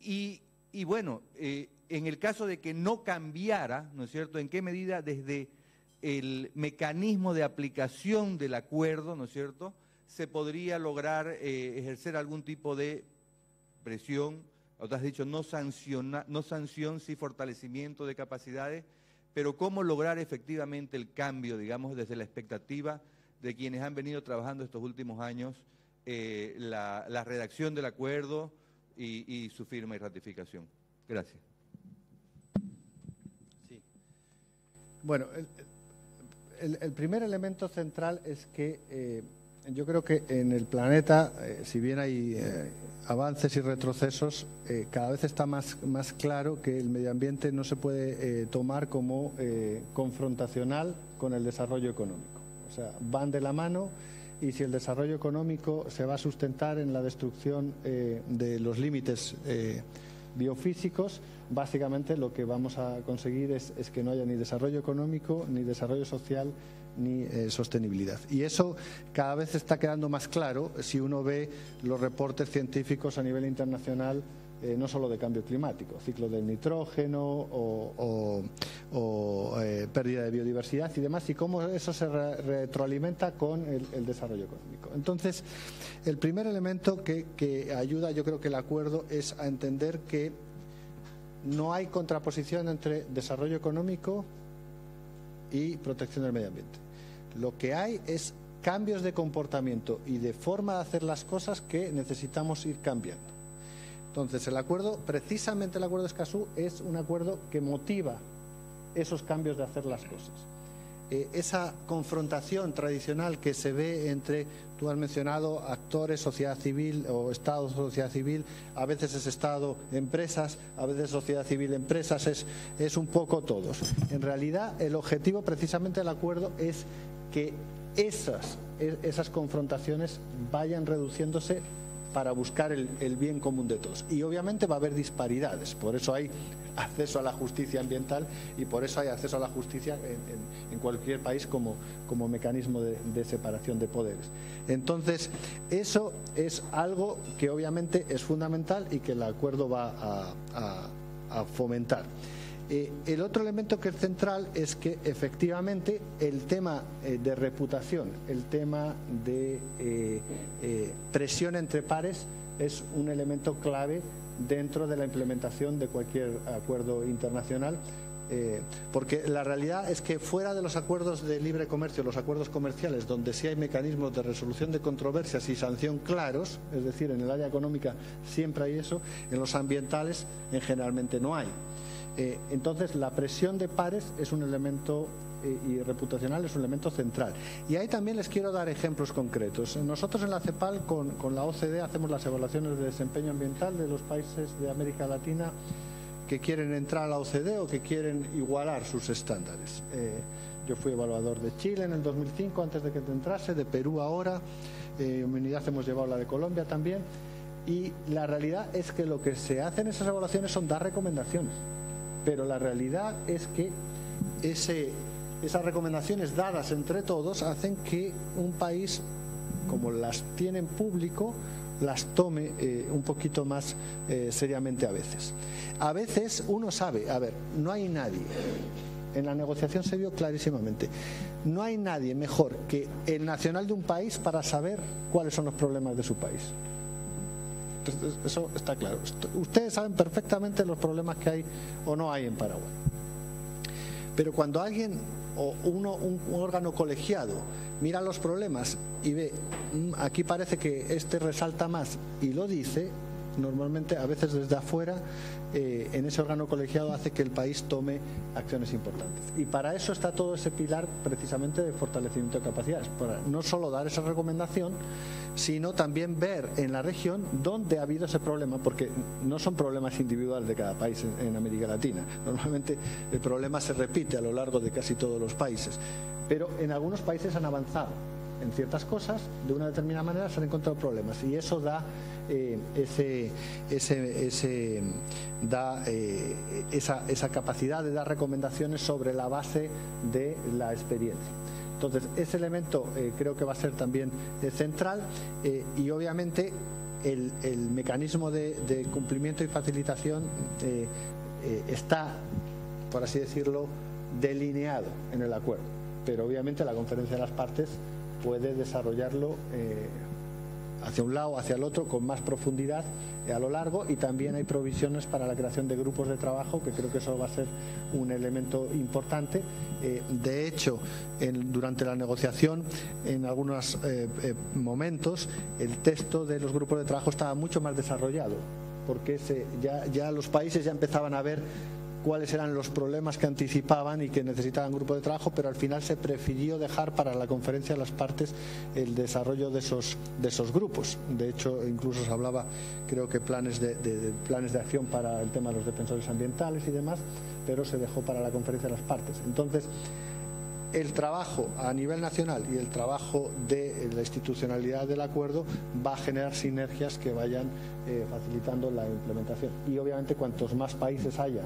Y bueno, en el caso de que no cambiara, ¿no es cierto?, ¿en qué medida desde el mecanismo de aplicación del acuerdo, ¿no es cierto?, se podría lograr ejercer algún tipo de presión? O te has dicho no sanción, sí fortalecimiento de capacidades, pero ¿cómo lograr efectivamente el cambio, digamos, desde la expectativa de quienes han venido trabajando estos últimos años la redacción del acuerdo y su firma y ratificación? Gracias. Sí. Bueno, el primer elemento central es que yo creo que en el planeta, si bien hay avances y retrocesos, cada vez está más claro que el medio ambiente no se puede tomar como confrontacional con el desarrollo económico. O sea, van de la mano, y si el desarrollo económico se va a sustentar en la destrucción de los límites biofísicos, básicamente lo que vamos a conseguir es que no haya ni desarrollo económico, ni desarrollo social, ni sostenibilidad. Y eso cada vez está quedando más claro si uno ve los reportes científicos a nivel internacional no solo de cambio climático, ciclo del nitrógeno o pérdida de biodiversidad y demás, y cómo eso se retroalimenta con el desarrollo económico. Entonces, el primer elemento que ayuda, yo creo que el acuerdo, es a entender que no hay contraposición entre desarrollo económico y protección del medio ambiente. Lo que hay es cambios de comportamiento y de forma de hacer las cosas que necesitamos ir cambiando. Entonces, el acuerdo, precisamente el acuerdo de Escazú, es un acuerdo que motiva esos cambios de hacer las cosas. Esa confrontación tradicional que se ve entre, tú has mencionado, actores, sociedad civil o Estado, sociedad civil, a veces es Estado, empresas, a veces sociedad civil, empresas, es un poco todos. En realidad, el objetivo precisamente del acuerdo es que esas confrontaciones vayan reduciéndose para buscar el bien común de todos. Y obviamente va a haber disparidades, por eso hay acceso a la justicia ambiental y por eso hay acceso a la justicia en cualquier país como mecanismo de separación de poderes. Entonces, eso es algo que obviamente es fundamental y que el acuerdo va a fomentar. El otro elemento que es central es que efectivamente el tema de reputación, el tema de presión entre pares es un elemento clave dentro de la implementación de cualquier acuerdo internacional, porque la realidad es que fuera de los acuerdos de libre comercio, los acuerdos comerciales, donde sí hay mecanismos de resolución de controversias y sanción claros, es decir, en el área económica siempre hay eso, en los ambientales generalmente no hay. Entonces, la presión de pares es un elemento y reputacional es un elemento central. Y ahí también les quiero dar ejemplos concretos. Nosotros en la CEPAL con la OCDE hacemos las evaluaciones de desempeño ambiental de los países de América Latina que quieren entrar a la OCDE o que quieren igualar sus estándares. Yo fui evaluador de Chile en el 2005 antes de que entrase, de Perú ahora, en unidad hemos llevado la de Colombia también, y la realidad es que lo que se hace en esas evaluaciones son dar recomendaciones. Pero la realidad es que esas recomendaciones dadas entre todos hacen que un país, como las tiene en público, las tome un poquito más seriamente a veces. A veces uno sabe, a ver, no hay nadie, en la negociación se vio clarísimamente, no hay nadie mejor que el nacional de un país para saber cuáles son los problemas de su país. Eso está claro. Ustedes saben perfectamente los problemas que hay o no hay en Paraguay. Pero cuando alguien o un órgano colegiado mira los problemas y ve, aquí parece que este resalta más y lo dice, normalmente a veces desde afuera en ese órgano colegiado hace que el país tome acciones importantes. Y para eso está todo ese pilar precisamente de fortalecimiento de capacidades, para no solo dar esa recomendación, sino también ver en la región dónde ha habido ese problema, porque no son problemas individuales de cada país en América Latina. Normalmente el problema se repite a lo largo de casi todos los países, pero en algunos países han avanzado en ciertas cosas, de una determinada manera se han encontrado problemas y eso da esa capacidad de dar recomendaciones sobre la base de la experiencia. Entonces, ese elemento creo que va a ser también central y obviamente el mecanismo de cumplimiento y facilitación está, por así decirlo, delineado en el acuerdo, pero obviamente la conferencia de las partes puede desarrollarlo hacia un lado, hacia el otro, con más profundidad a lo largo, y también hay provisiones para la creación de grupos de trabajo, que creo que eso va a ser un elemento importante. De hecho, durante la negociación, en algunos momentos, el texto de los grupos de trabajo estaba mucho más desarrollado, porque ya los países ya empezaban a ver cuáles eran los problemas que anticipaban y que necesitaban grupo de trabajo, pero al final se prefirió dejar para la conferencia de las partes el desarrollo de esos grupos. De hecho, incluso se hablaba, creo que planes de acción para el tema de los defensores ambientales y demás, pero se dejó para la conferencia de las partes. Entonces, el trabajo a nivel nacional y el trabajo de la institucionalidad del acuerdo va a generar sinergias que vayan facilitando la implementación. Y obviamente cuantos más países haya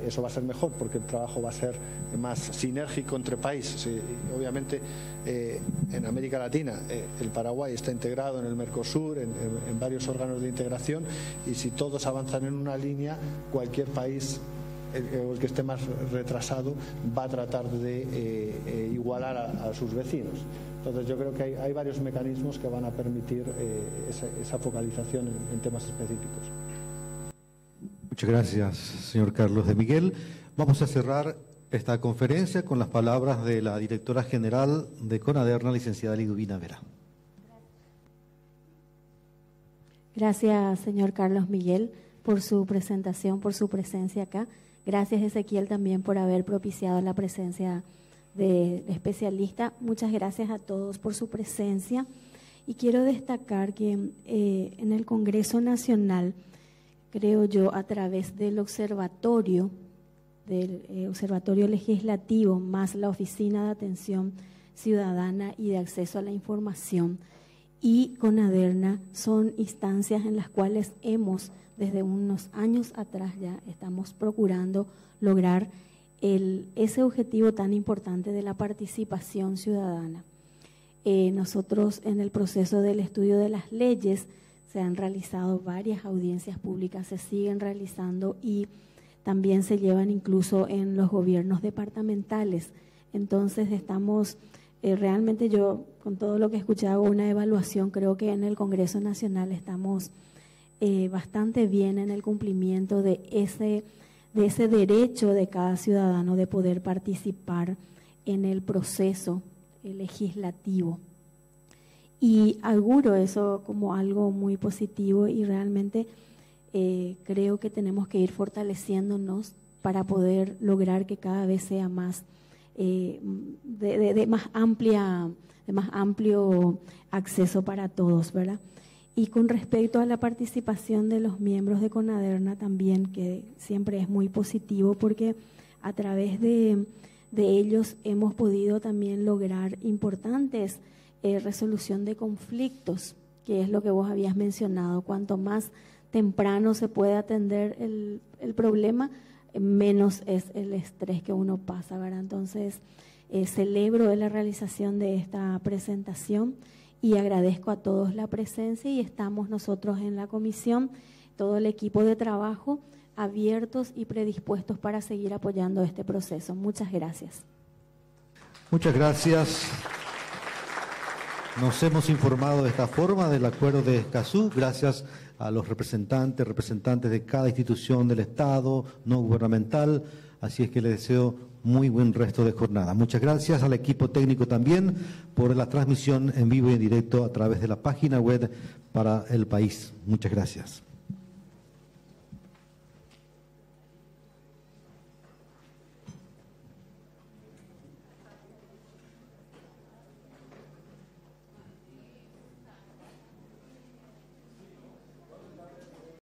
eso va a ser mejor porque el trabajo va a ser más sinérgico entre países. Y obviamente en América Latina el Paraguay está integrado en el Mercosur, en varios órganos de integración, y si todos avanzan en una línea, cualquier país el que esté más retrasado va a tratar de igualar a sus vecinos. Entonces yo creo que hay varios mecanismos que van a permitir esa focalización en temas específicos. Muchas gracias, señor Carlos de Miguel. Vamos a cerrar esta conferencia con las palabras de la directora general de CONADERNA, licenciada Liduvina Vera. Gracias, señor Carlos Miguel, por su presentación, por su presencia acá. Gracias, Ezequiel, también por haber propiciado la presencia de especialista. Muchas gracias a todos por su presencia. Y quiero destacar que en el Congreso Nacional, creo yo, a través del observatorio legislativo, más la Oficina de Atención Ciudadana y de Acceso a la Información y CONADERNA, son instancias en las cuales hemos, desde unos años atrás ya, estamos procurando lograr ese objetivo tan importante de la participación ciudadana. Nosotros, en el proceso del estudio de las leyes, se han realizado varias audiencias públicas, se siguen realizando y también se llevan incluso en los gobiernos departamentales. Entonces estamos, realmente yo con todo lo que he escuchado hago una evaluación, creo que en el Congreso Nacional estamos bastante bien en el cumplimiento de ese derecho de cada ciudadano de poder participar en el proceso legislativo. Y auguro eso como algo muy positivo y realmente creo que tenemos que ir fortaleciéndonos para poder lograr que cada vez sea más de más amplio acceso para todos, ¿verdad? Y con respecto a la participación de los miembros de CONADERNA también, que siempre es muy positivo porque a través de ellos hemos podido también lograr importantes resolución de conflictos, que es lo que vos habías mencionado. Cuanto más temprano se puede atender el problema, menos es el estrés que uno pasa, ¿verdad? Entonces, celebro la realización de esta presentación y agradezco a todos la presencia, y estamos nosotros en la comisión, todo el equipo de trabajo, abiertos y predispuestos para seguir apoyando este proceso. Muchas gracias. Muchas gracias. Nos hemos informado de esta forma del acuerdo de Escazú, gracias a los representantes de cada institución del Estado, no gubernamental, así es que les deseo muy buen resto de jornada. Muchas gracias al equipo técnico también por la transmisión en vivo y en directo a través de la página web para el país. Muchas gracias.